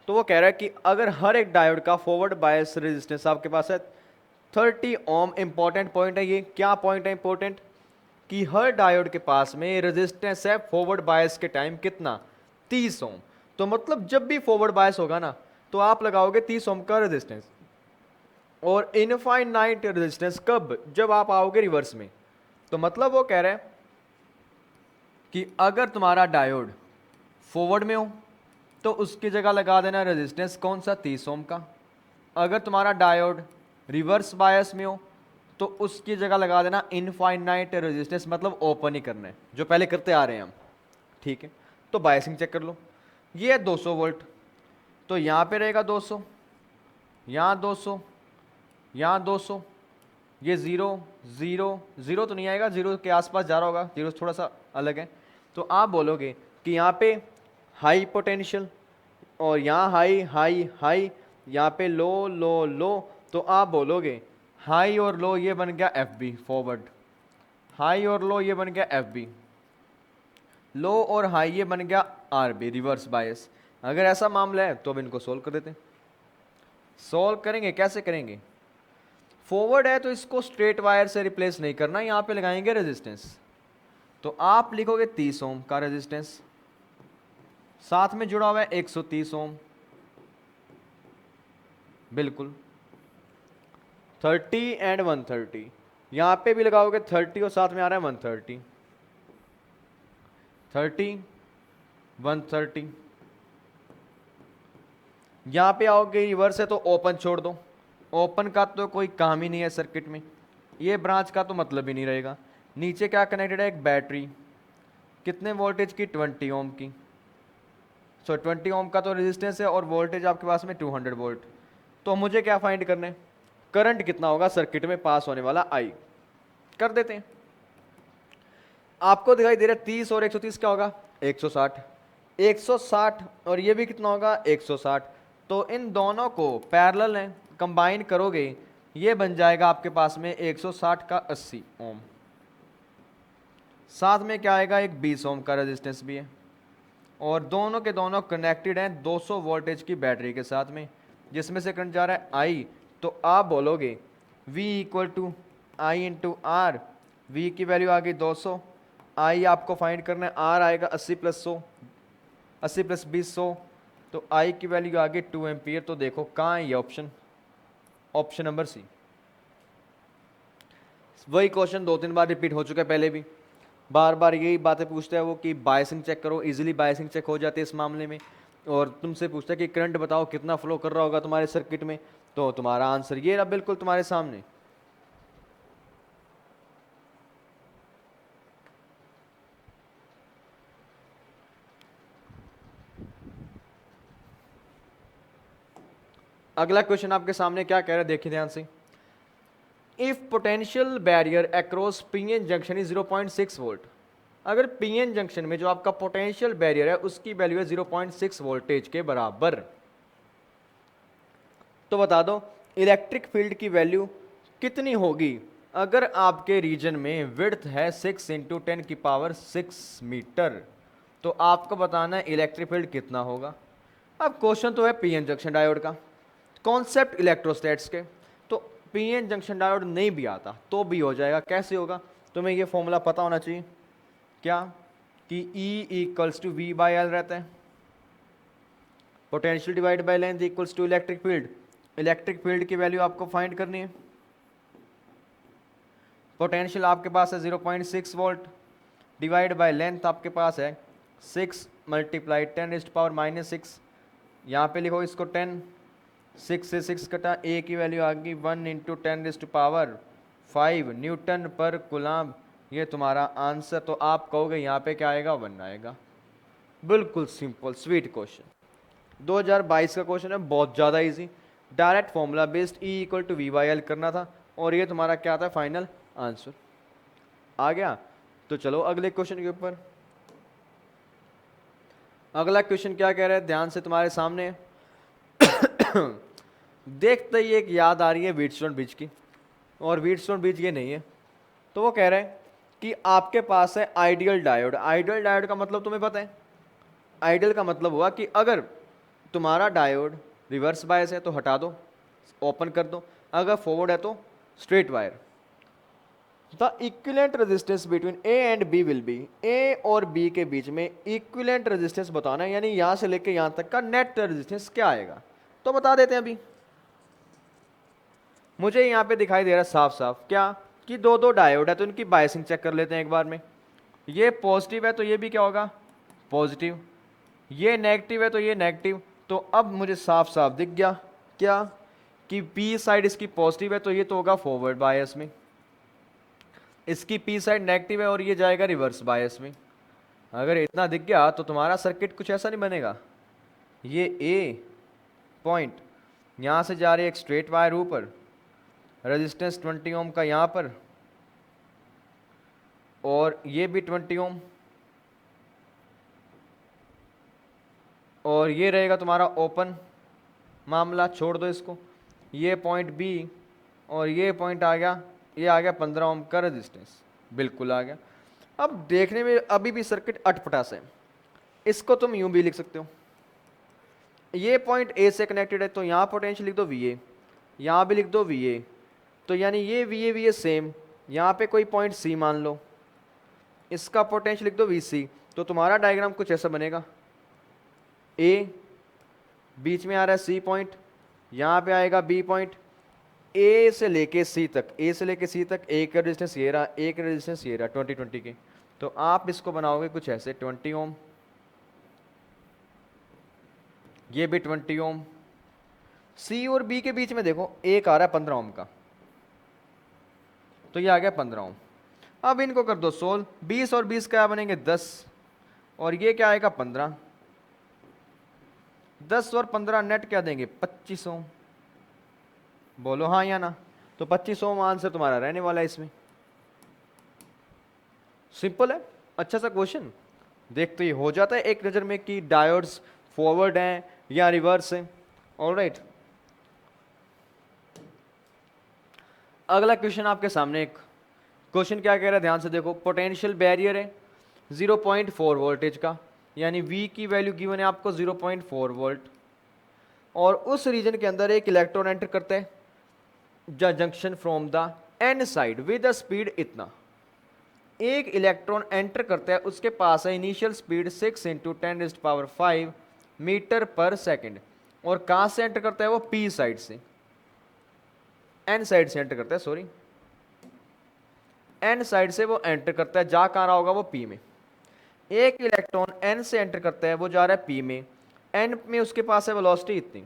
तो वो कह रहा है कि अगर हर एक डायोड का फॉरवर्ड बायस रेजिस्टेंस आपके पास है 30 ओम। इंपॉर्टेंट पॉइंट है ये। क्या पॉइंट है इंपॉर्टेंट? कि हर डायोड के पास में रेजिस्टेंस है फॉरवर्ड बायस के टाइम कितना, 30 ओम। तो मतलब जब भी फॉरवर्ड बायस होगा ना तो आप लगाओगे 30 ओम का रेजिस्टेंस। और इनफाइनाइट रेजिस्टेंस कब? जब आप आओगे रिवर्स में। तो मतलब वो कह रहे हैं कि अगर तुम्हारा डायोड फॉरवर्ड में हो तो उसकी जगह लगा देना रेजिस्टेंस कौन सा, 30 ओम का। अगर तुम्हारा डायोड रिवर्स बायस में हो तो उसकी जगह लगा देना इनफाइनाइट रेजिस्टेंस, मतलब ओपन ही करना है, जो पहले करते आ रहे हैं हम। ठीक है, तो बायसिंग चेक कर लो। ये है 200 वोल्ट, तो यहाँ पे रहेगा 200, यहाँ 200, यहाँ 200, ये 0 0 0 तो नहीं आएगा, 0 के आसपास जा रहा होगा, 0 थोड़ा सा अलग है। तो आप बोलोगे कि यहाँ पे हाई पोटेंशियल और यहाँ हाई हाई हाई, यहाँ पे लो लो लो, तो आप बोलोगे हाई और लो ये बन गया एफ बी फॉरवर्ड, हाई और लो ये बन गया एफ बी, लो और हाई ये बन गया आर बी रिवर्स बायस। अगर ऐसा मामला है तो अब इनको सोल्व कर देते हैं। सोल्व करेंगे, कैसे करेंगे? फॉरवर्ड है तो इसको स्ट्रेट वायर से रिप्लेस नहीं करना, यहाँ पे लगाएंगे रेजिस्टेंस। तो आप लिखोगे 30 ओम का रेजिस्टेंस, साथ में जुड़ा हुआ है 130 ओम, बिल्कुल 30 एंड 130। यहाँ पे भी लगाओगे 30 और साथ में आ रहा है 130, 30 130। यहाँ पे आओगे रिवर्स है तो ओपन छोड़ दो, ओपन का तो कोई काम ही नहीं है सर्किट में, ये ब्रांच का तो मतलब ही नहीं रहेगा। नीचे क्या कनेक्टेड है? एक बैटरी, कितने वोल्टेज की? 20 ओम की। 20 ओम का तो रेजिस्टेंस है और वोल्टेज आपके पास में 200 वोल्ट। तो मुझे क्या फाइंड करना है? करंट कितना होगा सर्किट में पास होने वाला, आई। कर देते हैं। आपको दिखाई दे रहा है 30 और 130 क्या होगा? 160, 160 और ये भी कितना होगा? 160। तो इन दोनों को पैरेलल है, कंबाइन करोगे ये बन जाएगा आपके पास में 160 का 80 ओम। साथ में क्या आएगा? एक 20 ओम का रेजिस्टेंस भी है, और दोनों के दोनों कनेक्टेड हैं 200 वोल्टेज की बैटरी के साथ में, जिसमें से करंट जा रहा है आई। तो आप बोलोगे V equal to I into R. V की वैल्यू आ गई 200, आई आपको फाइंड करना है, आर आएगा 80 प्लस 100, 80 प्लस 20 100, तो आई की वैल्यू आ गई 2 एम्पियर। तो देखो कहाँ है ये ऑप्शन? ऑप्शन नंबर सी। वही क्वेश्चन 2-3 बार रिपीट हो चुका है पहले भी, बार बार यही बातें पूछता है वो कि बायसिंग चेक करो, इजीली बायसिंग चेक हो जाती है इस मामले में। और तुमसे पूछता है कि करंट बताओ कितना फ्लो कर रहा होगा तुम्हारे सर्किट में, तो तुम्हारा आंसर ये रहा बिल्कुल तुम्हारे सामने। अगला क्वेश्चन आपके सामने क्या कह रहा है, देखिए ध्यान से। If potential barrier across PN junction is 0.6 volt. अगर पीएन जंक्शन में जो आपका पोटेंशियल बैरियर है उसकी वैल्यू है 0.6 वोल्टेज के बराबर, तो बता दो इलेक्ट्रिक फील्ड की वैल्यू कितनी होगी अगर आपके रीजन में विड्थ है 6 इंटू 10 की पावर 6 मीटर। तो आपको बताना है इलेक्ट्रिक फील्ड कितना होगा। अब क्वेश्चन तो है पीएन जंक्शन डायोड का, कॉन्सेप्ट इलेक्ट्रोस्टैट्स के, तो पीएन जंक्शन डायोड नहीं भी आता तो भी हो जाएगा। कैसे होगा? तुम्हें ये फॉर्मूला पता होना चाहिए, क्या कि E equals to V by L रहता है, potential divide by length equals to electric field. Electric field की वैल्यू आपको फाइंड करनी है। पोटेंशियल आपके पास है 0.6 वोल्ट, डिवाइड बाय लेंथ आपके पास है 6 मल्टीप्लाई 10⁻⁻6। यहाँ पे लिखो इसको 10, 6 से 6 कटा, ए की वैल्यू आ गई 1 इंटू 10⁻5 न्यूटन पर कुलाम। ये तुम्हारा आंसर। तो आप कहोगे यहाँ पे क्या आएगा? 1 आएगा। बिल्कुल सिंपल स्वीट क्वेश्चन। 2022 का क्वेश्चन है, बहुत ज़्यादा easy. Direct formula based E equal to V by L करना था, और ये तुम्हारा क्या था? फाइनल आंसर आ गया। तो चलो अगले क्वेश्चन के ऊपर। अगला क्वेश्चन क्या कह रहा है, ध्यान से तुम्हारे सामने देखते ही एक याद आ रही है व्हीटस्टोन ब्रिज की। और व्हीटस्टोन ब्रिज ये नहीं है। तो वो कह रहे हैं कि आपके पास है आइडियल डायोड। आइडियल डायोड का मतलब तुम्हें पता है, आइडियल का मतलब हुआ कि अगर तुम्हारा डायोड रिवर्स बायस है तो हटा दो, ओपन कर दो, अगर फॉरवर्ड है तो straight wire. The equivalent resistance between A and B will be, A और बी के बीच में इक्विवेलेंट रेजिस्टेंस बताना है, यानी यहां से लेके यहां तक का नेट रेजिस्टेंस क्या आएगा। तो बता देते हैं अभी। मुझे यहां पे दिखाई दे रहा है साफ साफ क्या, कि दो दो डायोड है, तो इनकी बायसिंग चेक कर लेते हैं एक बार में। ये पॉजिटिव है तो ये भी क्या होगा, पॉजिटिव। ये नेगेटिव है तो ये नेगेटिव। तो अब मुझे साफ साफ दिख गया क्या, कि पी साइड इसकी पॉजिटिव है तो ये तो होगा फॉरवर्ड बायस में, इसकी पी साइड नेगेटिव है और ये जाएगा रिवर्स बायस में। अगर इतना दिख गया तो तुम्हारा सर्किट कुछ ऐसा नहीं बनेगा। ये ए पॉइंट यहाँ से जा रही है एक स्ट्रेट वायर ऊपर, रेजिस्टेंस 20 ओम का यहाँ पर, और ये भी 20 ओम, और ये रहेगा तुम्हारा ओपन मामला, छोड़ दो इसको। ये पॉइंट बी और ये पॉइंट आ गया, ये आ गया 15 ओम का रेजिस्टेंस, बिल्कुल आ गया। अब देखने में अभी भी सर्किट अटपटा सा है। इसको तुम यूं भी लिख सकते हो, ये पॉइंट ए से कनेक्टेड है तो यहाँ पोटेंशियल लिख दो वी ए, यहाँ भी लिख दो वी ए, तो यानी ये वी ए सेम। यहाँ पे कोई पॉइंट सी मान लो, इसका पोटेंशियल लिख दो वी सी। तो तुम्हारा डायग्राम कुछ ऐसा बनेगा, ए बीच में आ रहा है सी पॉइंट, यहाँ पे आएगा बी पॉइंट, ए से लेके सी तक, ए से लेके सी तक एक रेजिस्टेंस ये रहा, एक रेजिस्टेंस ये रहा 20 के। तो आप इसको बनाओगे कुछ ऐसे 20 ओम, ये भी 20 ओम। सी और बी के बीच में देखो एक आ रहा है 15 ओम का, तो ये आ गया 15 ओम। अब इनको कर दो सोल्व, 20 और 20 क्या बनेंगे 10, और ये क्या आएगा 15, 10 और 15 नेट क्या देंगे 25 ओम। बोलो हाँ या ना। तो 25 ओम आंसर तुम्हारा रहने वाला है इसमें। सिंपल है, अच्छा सा क्वेश्चन। देख तो ये हो जाता है एक नज़र में कि डायोड्स फॉरवर्ड हैं या रिवर्स हैं। ऑलराइट, अगला क्वेश्चन आपके सामने। एक क्वेश्चन क्या कह रहा है, ध्यान से देखो। पोटेंशियल बैरियर है 0.4 वोल्टेज का, यानी V की वैल्यू गिवन है आपको 0.4 वोल्ट, और उस रीजन के अंदर एक इलेक्ट्रॉन एंटर करता है junction from the N side with the speed इतना। एक इलेक्ट्रॉन एंटर करता है, उसके पास है initial speed 6 × 10⁵ metre per second, और कहाँ से एंटर करता है वो, पी साइड से, एन साइड से एंटर करता है, सॉरी एन साइड से वो एंटर करता है, जा कहाँ रहा होगा वो पी में। एक इलेक्ट्रॉन एन से एंटर करता है, वो जा रहा है पी में, एन में उसके पास है वेलोसिटी इतनी।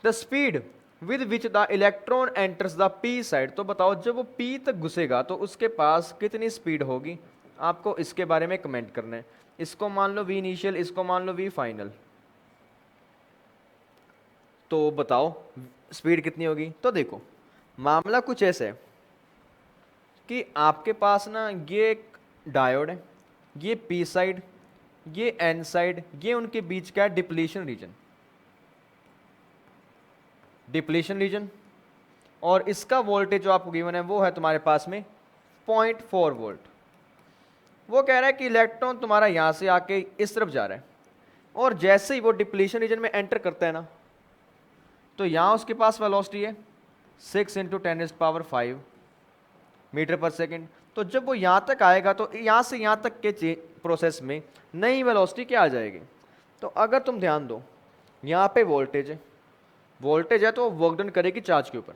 The speed with which the electron enters the P side, तो बताओ जब वो पी तक घुसेगा तो उसके पास कितनी स्पीड होगी। आपको इसके बारे में कमेंट करना है। इसको मान लो वी इनिशियल, इसको मान लो वी फाइनल, तो बताओ स्पीड कितनी होगी। तो देखो मामला कुछ ऐसा है कि आपके पास ना ये एक डायोड है, ये पी साइड, ये एन साइड, ये उनके बीच का डिप्लीशन रीजन, डिप्लीशन रीजन, और इसका वोल्टेज जो आपको गिवन है वो है तुम्हारे पास में 0.4 वोल्ट। वो कह रहा है कि इलेक्ट्रॉन तुम्हारा यहां से आके इस तरफ जा रहा है, और जैसे ही वो डिप्लीशन रीजन में एंटर करता है ना, तो यहां उसके पास वेलोसिटी है 6 × 10⁵ मीटर पर सेकेंड। तो जब वो यहां तक आएगा तो यहां से यहां तक के प्रोसेस में नई वेलोसिटी क्या आ जाएगी। तो अगर तुम ध्यान दो, यहाँ पे वोल्टेज है, वोल्टेज है तो वर्क डन करेगी चार्ज के ऊपर।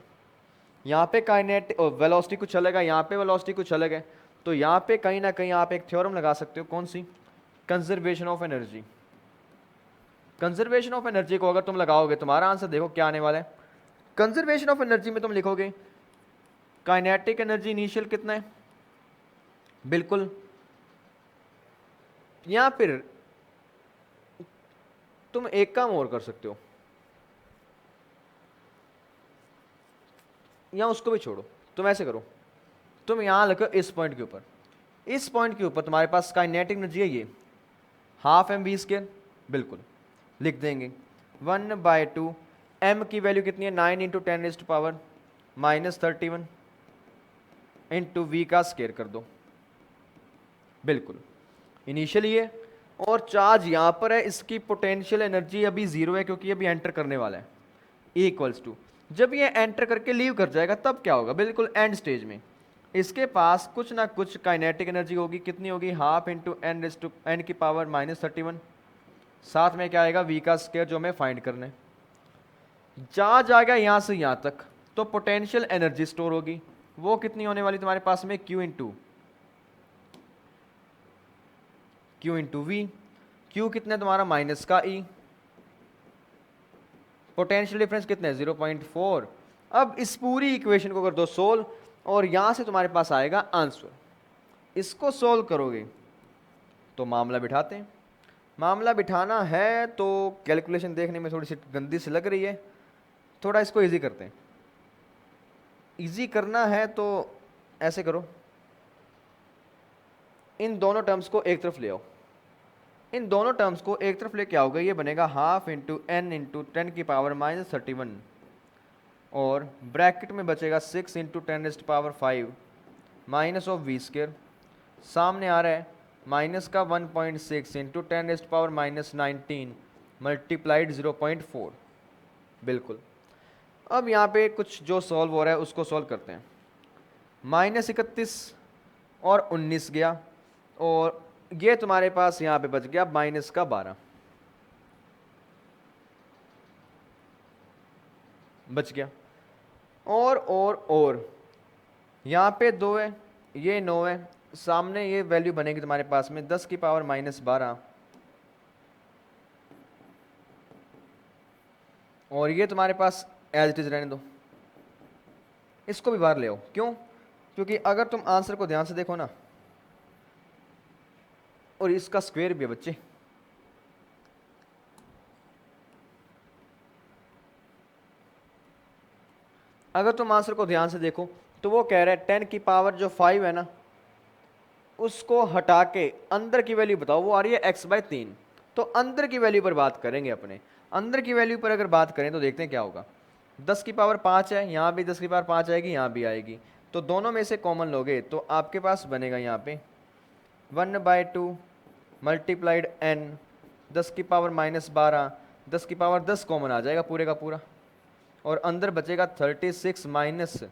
यहाँ पे काइनेटिक वेलोसिटी कुछ अलग है, यहाँ पे वेलोसिटी कुछ अलग है। तो यहाँ पे कहीं ना कहीं आप एक थ्योरम लगा सकते हो, कौन सी, conservation of energy. Conservation of energy को अगर तुम लगाओगे, तुम्हारा आंसर देखो क्या आने वाला है। कंजर्वेशन ऑफ एनर्जी में तुम लिखोगे काइनेटिक एनर्जी इनिशियल कितना है, बिल्कुल, या फिर तुम एक काम और कर सकते हो, या उसको भी छोड़ो, तुम ऐसे करो, तुम यहां लिखो इस पॉइंट के ऊपर, इस पॉइंट के ऊपर तुम्हारे पास काइनेटिक एनर्जी है ये 12 mv², बिल्कुल लिख देंगे 1/2 m की वैल्यू कितनी है 9 × 10⁻⁴ -31 इंटू वी का स्केयर कर दो, बिल्कुल इनिशियली ये, और चार्ज यहां पर है, इसकी पोटेंशियल एनर्जी अभी 0 है क्योंकि अभी एंटर करने वाला है, E इक्वल्स टू, जब ये एंटर करके लीव कर जाएगा तब क्या होगा, बिल्कुल एंड स्टेज में इसके पास कुछ ना कुछ काइनेटिक एनर्जी होगी, कितनी होगी, हाफ इंटू एन की पावर -31, साथ में क्या आएगा, वी का स्केयर जो हमें फाइंड करना है। चार्ज आ गया यहां से यहां तक, तो पोटेंशियल एनर्जी स्टोर होगी, वो कितनी होने वाली तुम्हारे पास में, Q इंटू वी, Q कितने तुम्हारा माइनस का E, पोटेंशियल डिफरेंस कितने 0.4। अब इस पूरी इक्वेशन को कर दो सोल्व, और यहां से तुम्हारे पास आएगा आंसर। इसको सोल्व करोगे तो मामला बिठाते हैं, मामला बिठाना है तो कैलकुलेशन देखने में थोड़ी सी गंदी सी लग रही है, थोड़ा इसको इजी करते हैं। इजी करना है तो ऐसे करो, इन दोनों टर्म्स को एक तरफ ले आओ, इन दोनों टर्म्स को एक तरफ लेके आओगे, ये बनेगा हाफ इंटू एन इंटू 10 की पावर -31, और ब्रैकेट में बचेगा 6 into 10⁵ minus of V square, सामने आ रहा है माइनस का 1.6 इंटू 10⁻19 मल्टीप्लाइड 0.4, बिल्कुल। अब यहाँ पे कुछ जो सॉल्व हो रहा है उसको सॉल्व करते हैं, -31 और 19 गया, और ये तुम्हारे पास यहाँ पे बच गया -12 बच गया, और यहाँ पे 2 है, ये 9 है, सामने ये वैल्यू बनेगी तुम्हारे पास में 10 की पावर -12, और ये तुम्हारे पास एज इट इज रहने दो, इसको भी बाहर ले आओ, क्यों, क्योंकि अगर तुम आंसर को ध्यान से देखो ना, और इसका स्क्वायर भी है बच्चे, अगर तुम आंसर को ध्यान से देखो तो वो कह रहा है 10 की पावर जो 5 है ना, उसको हटा के अंदर की वैल्यू बताओ, वो आ रही है x/3, तो अंदर की वैल्यू पर बात करेंगे अपने, अंदर की वैल्यू पर अगर बात करें तो देखते हैं क्या होगा, 10 की पावर 5 है, यहाँ भी 10 की पावर 5 आएगी, यहाँ भी आएगी, तो दोनों में से कॉमन लोगे तो आपके पास बनेगा यहाँ पे 1/2 मल्टीप्लाइड n, 10 की पावर -12, 10 की पावर 10 कॉमन आ जाएगा पूरे का पूरा, और अंदर बचेगा 36 माइनस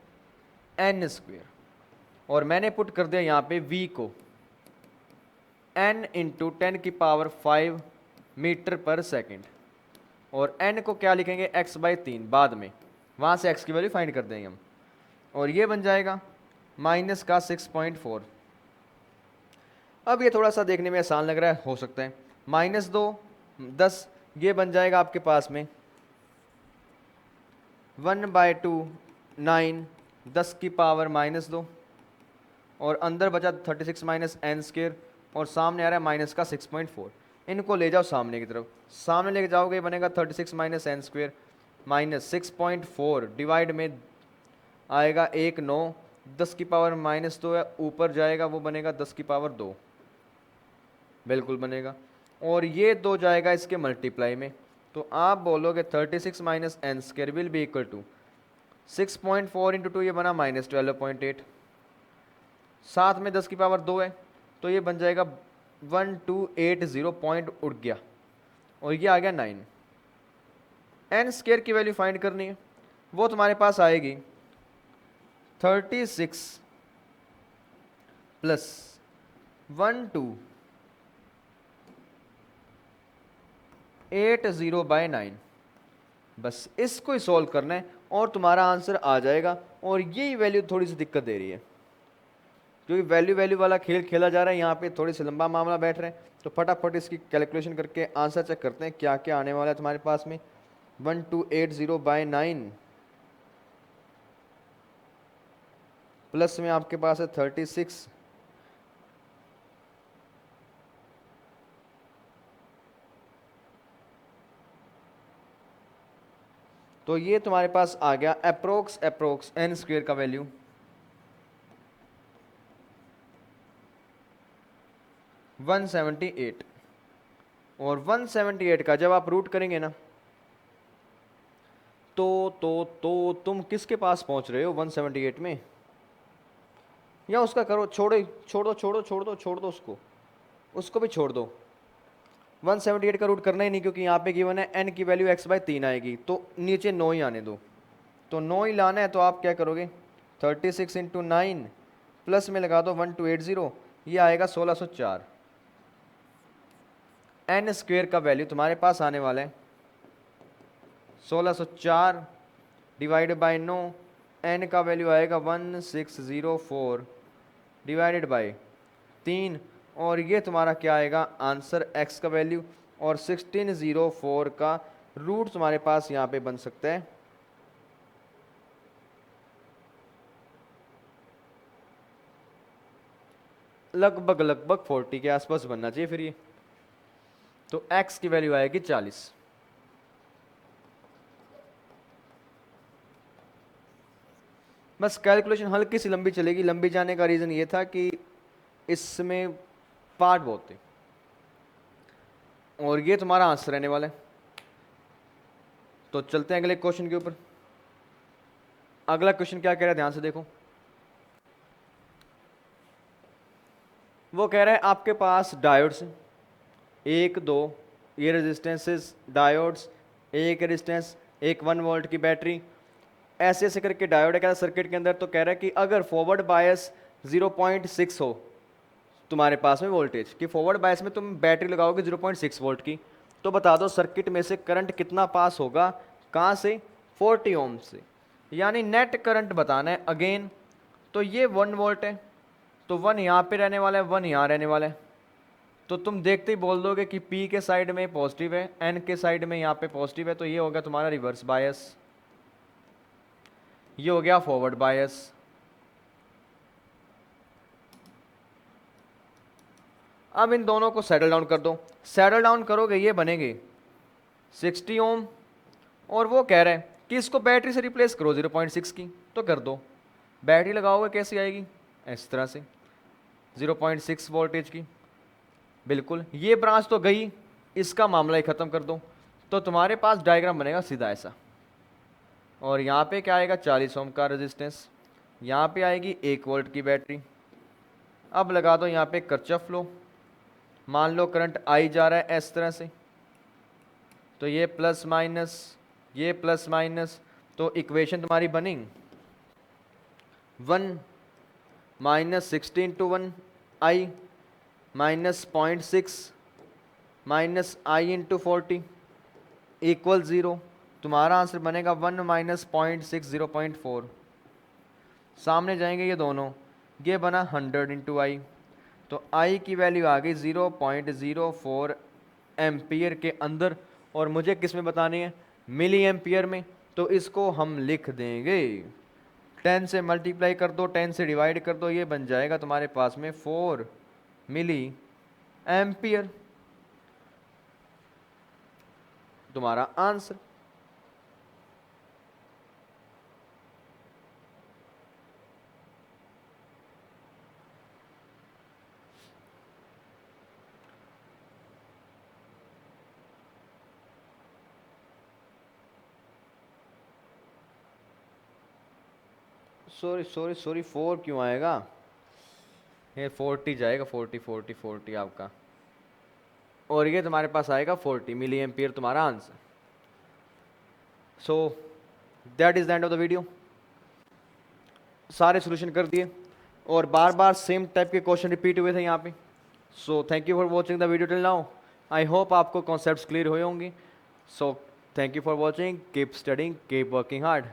n स्क्वेयर, और मैंने पुट कर दिया यहाँ पे v को n इंटू 10 की पावर 5 मीटर पर सेकेंड, और n को क्या लिखेंगे x/3 बाद में, वहाँ से x की वैल्यू फाइंड कर देंगे हम, और ये बन जाएगा माइनस का 6.4। अब ये थोड़ा सा देखने में आसान लग रहा है, हो सकता है -2 10, ये बन जाएगा आपके पास में 1/2 9, 10 की पावर -2, और अंदर बचा 36 माइनस n स्क्वेयर, और सामने आ रहा है माइनस का 6.4, इनको ले जाओ सामने की तरफ, सामने लेके जाओगे बनेगा 36 minus n square minus 6.4 divide में आएगा 1 9, 10 की पावर -2 है, ऊपर जाएगा वो बनेगा 10 की पावर 2, बिल्कुल बनेगा, और ये 2 जाएगा इसके मल्टीप्लाई में, तो आप बोलोगे 36 minus n square will be equal to 6.4 into 2, ये बना -12.8, साथ में 10 की पावर 2 है, तो ये बन जाएगा 1280 पॉइंट उड़ गया, और ये आ गया 9। n स्क्वेयर की वैल्यू फाइंड करनी है, वो तुम्हारे पास आएगी 36 प्लस 1280/9, बस इसको ही सॉल्व करना है और तुम्हारा आंसर आ जाएगा। और यही वैल्यू थोड़ी सी दिक्कत दे रही है, क्योंकि वैल्यू वाला खेल खेला जा रहा है, यहाँ पे थोड़ी सी लंबा मामला बैठ रहा है, तो फटाफट इसकी कैलकुलेशन करके आंसर चेक करते हैं क्या क्या आने वाला है तुम्हारे पास में। 1280/9 प्लस में आपके पास है 36, तो ये तुम्हारे पास आ गया अप्रोक्स n स्क्वेयर का वैल्यू 178, और 178 का जब आप रूट करेंगे ना तो तुम किसके पास पहुंच रहे हो 178 में, या उसका करो, छोड़ दो उसको भी छोड़ दो। 178 का रूट करना ही नहीं, क्योंकि यहाँ पे गिवन है n की वैल्यू x/3 आएगी, तो नीचे 9 ही आने दो। तो 9 ही लाना है, तो आप क्या करोगे, 36 × 9 प्लस में लगा दो 1280, ये आएगा 1604। n स्क्वेयर का वैल्यू तुम्हारे पास आने वाला है 1604 डिवाइड बाय 9, n का वैल्यू आएगा 1604 डिवाइडेड बाय 3, और ये तुम्हारा क्या आएगा आंसर x का वैल्यू, और 1604 का रूट तुम्हारे पास यहाँ पे बन सकता है लगभग 40 के आसपास बनना चाहिए फिर ये। तो x की वैल्यू आएगी 40। बस कैलकुलेशन हल्की सी लंबी चलेगी, लंबी जाने का रीज़न ये था कि इसमें पार्ट बहुत थे, और ये तुम्हारा आंसर रहने वाला है। तो चलते हैं अगले क्वेश्चन के ऊपर। अगला क्वेश्चन क्या कह रहा है, ध्यान से देखो। वो कह रहा है आपके पास डायोड्स हैं, 1 2 ये रेजिस्टेंसेस डायोड्स, एक रेजिस्टेंस, एक 1 वोल्ट की बैटरी, ऐसे ऐसे करके डायोड है क्या सर्किट के अंदर। तो कह रहा है कि अगर फॉरवर्ड बायस 0.6 हो तुम्हारे पास में वोल्टेज, कि फॉरवर्ड बायस में तुम बैटरी लगाओगे 0.6 वोल्ट की, तो बता दो सर्किट में से करंट कितना पास होगा, कहाँ से, 40 ओम से, यानी नेट करंट बताना है अगेन। तो ये 1 वोल्ट है, तो 1 यहाँ पे रहने वाला है, 1 यहाँ रहने वाला है। तो तुम देखते ही बोल दोगे कि P के साइड में पॉजिटिव है, N के साइड में यहाँ पे पॉजिटिव है, तो ये हो गया तुम्हारा रिवर्स बायस, ये हो गया फॉरवर्ड बायस। अब इन दोनों को सेटल डाउन कर दो, सेटल डाउन करोगे ये बनेंगे 60 ओम, और वो कह रहा है कि इसको बैटरी से रिप्लेस करो 0.6 की, तो कर दो। बैटरी लगाओगे कैसी आएगी, इस तरह से 0.6 वोल्टेज की, बिल्कुल ये ब्रांच तो गई, इसका मामला ही ख़त्म कर दो। तो तुम्हारे पास डायग्राम बनेगा सीधा ऐसा, और यहाँ पे क्या आएगा 40 ओम का रेजिस्टेंस, यहाँ पे आएगी 1 वोल्ट की बैटरी। अब लगा दो यहाँ पे किरचॉफ लॉ, मान लो करंट आई जा रहा है इस तरह से, तो ये प्लस माइनस, ये प्लस माइनस, तो इक्वेशन तुम्हारी बनी 1 माइनस 16 × 1 आई माइनस 0.6 माइनस आई इंटू 40 इक्वल 0। तुम्हारा आंसर बनेगा 1 माइनस 0.6 0.4, सामने जाएंगे ये दोनों, ये बना 100 इंटू आई, तो आई की वैल्यू आ गई 0.04 एम्पियर के अंदर, और मुझे किस में बतानी है, मिली एम्पियर में। तो इसको हम लिख देंगे 10 से मल्टीप्लाई कर दो, 10 से डिवाइड कर दो, ये बन जाएगा तुम्हारे पास में 4 मिली एम्पियर, तुम्हारा आंसर। सॉरी 4 क्यों आएगा, ये 40 जाएगा, 40 आपका, और ये तुम्हारे पास आएगा 40 मिली एम्पियर तुम्हारा answer. So that is the end of the video. सारे सोल्यूशन कर दिए, और बार बार सेम टाइप के क्वेश्चन रिपीट हुए थे यहाँ पे। So thank you for watching the video till now. I hope आपको कॉन्सेप्ट्स क्लियर हुए होंगे। So thank you for watching, keep studying, keep working hard.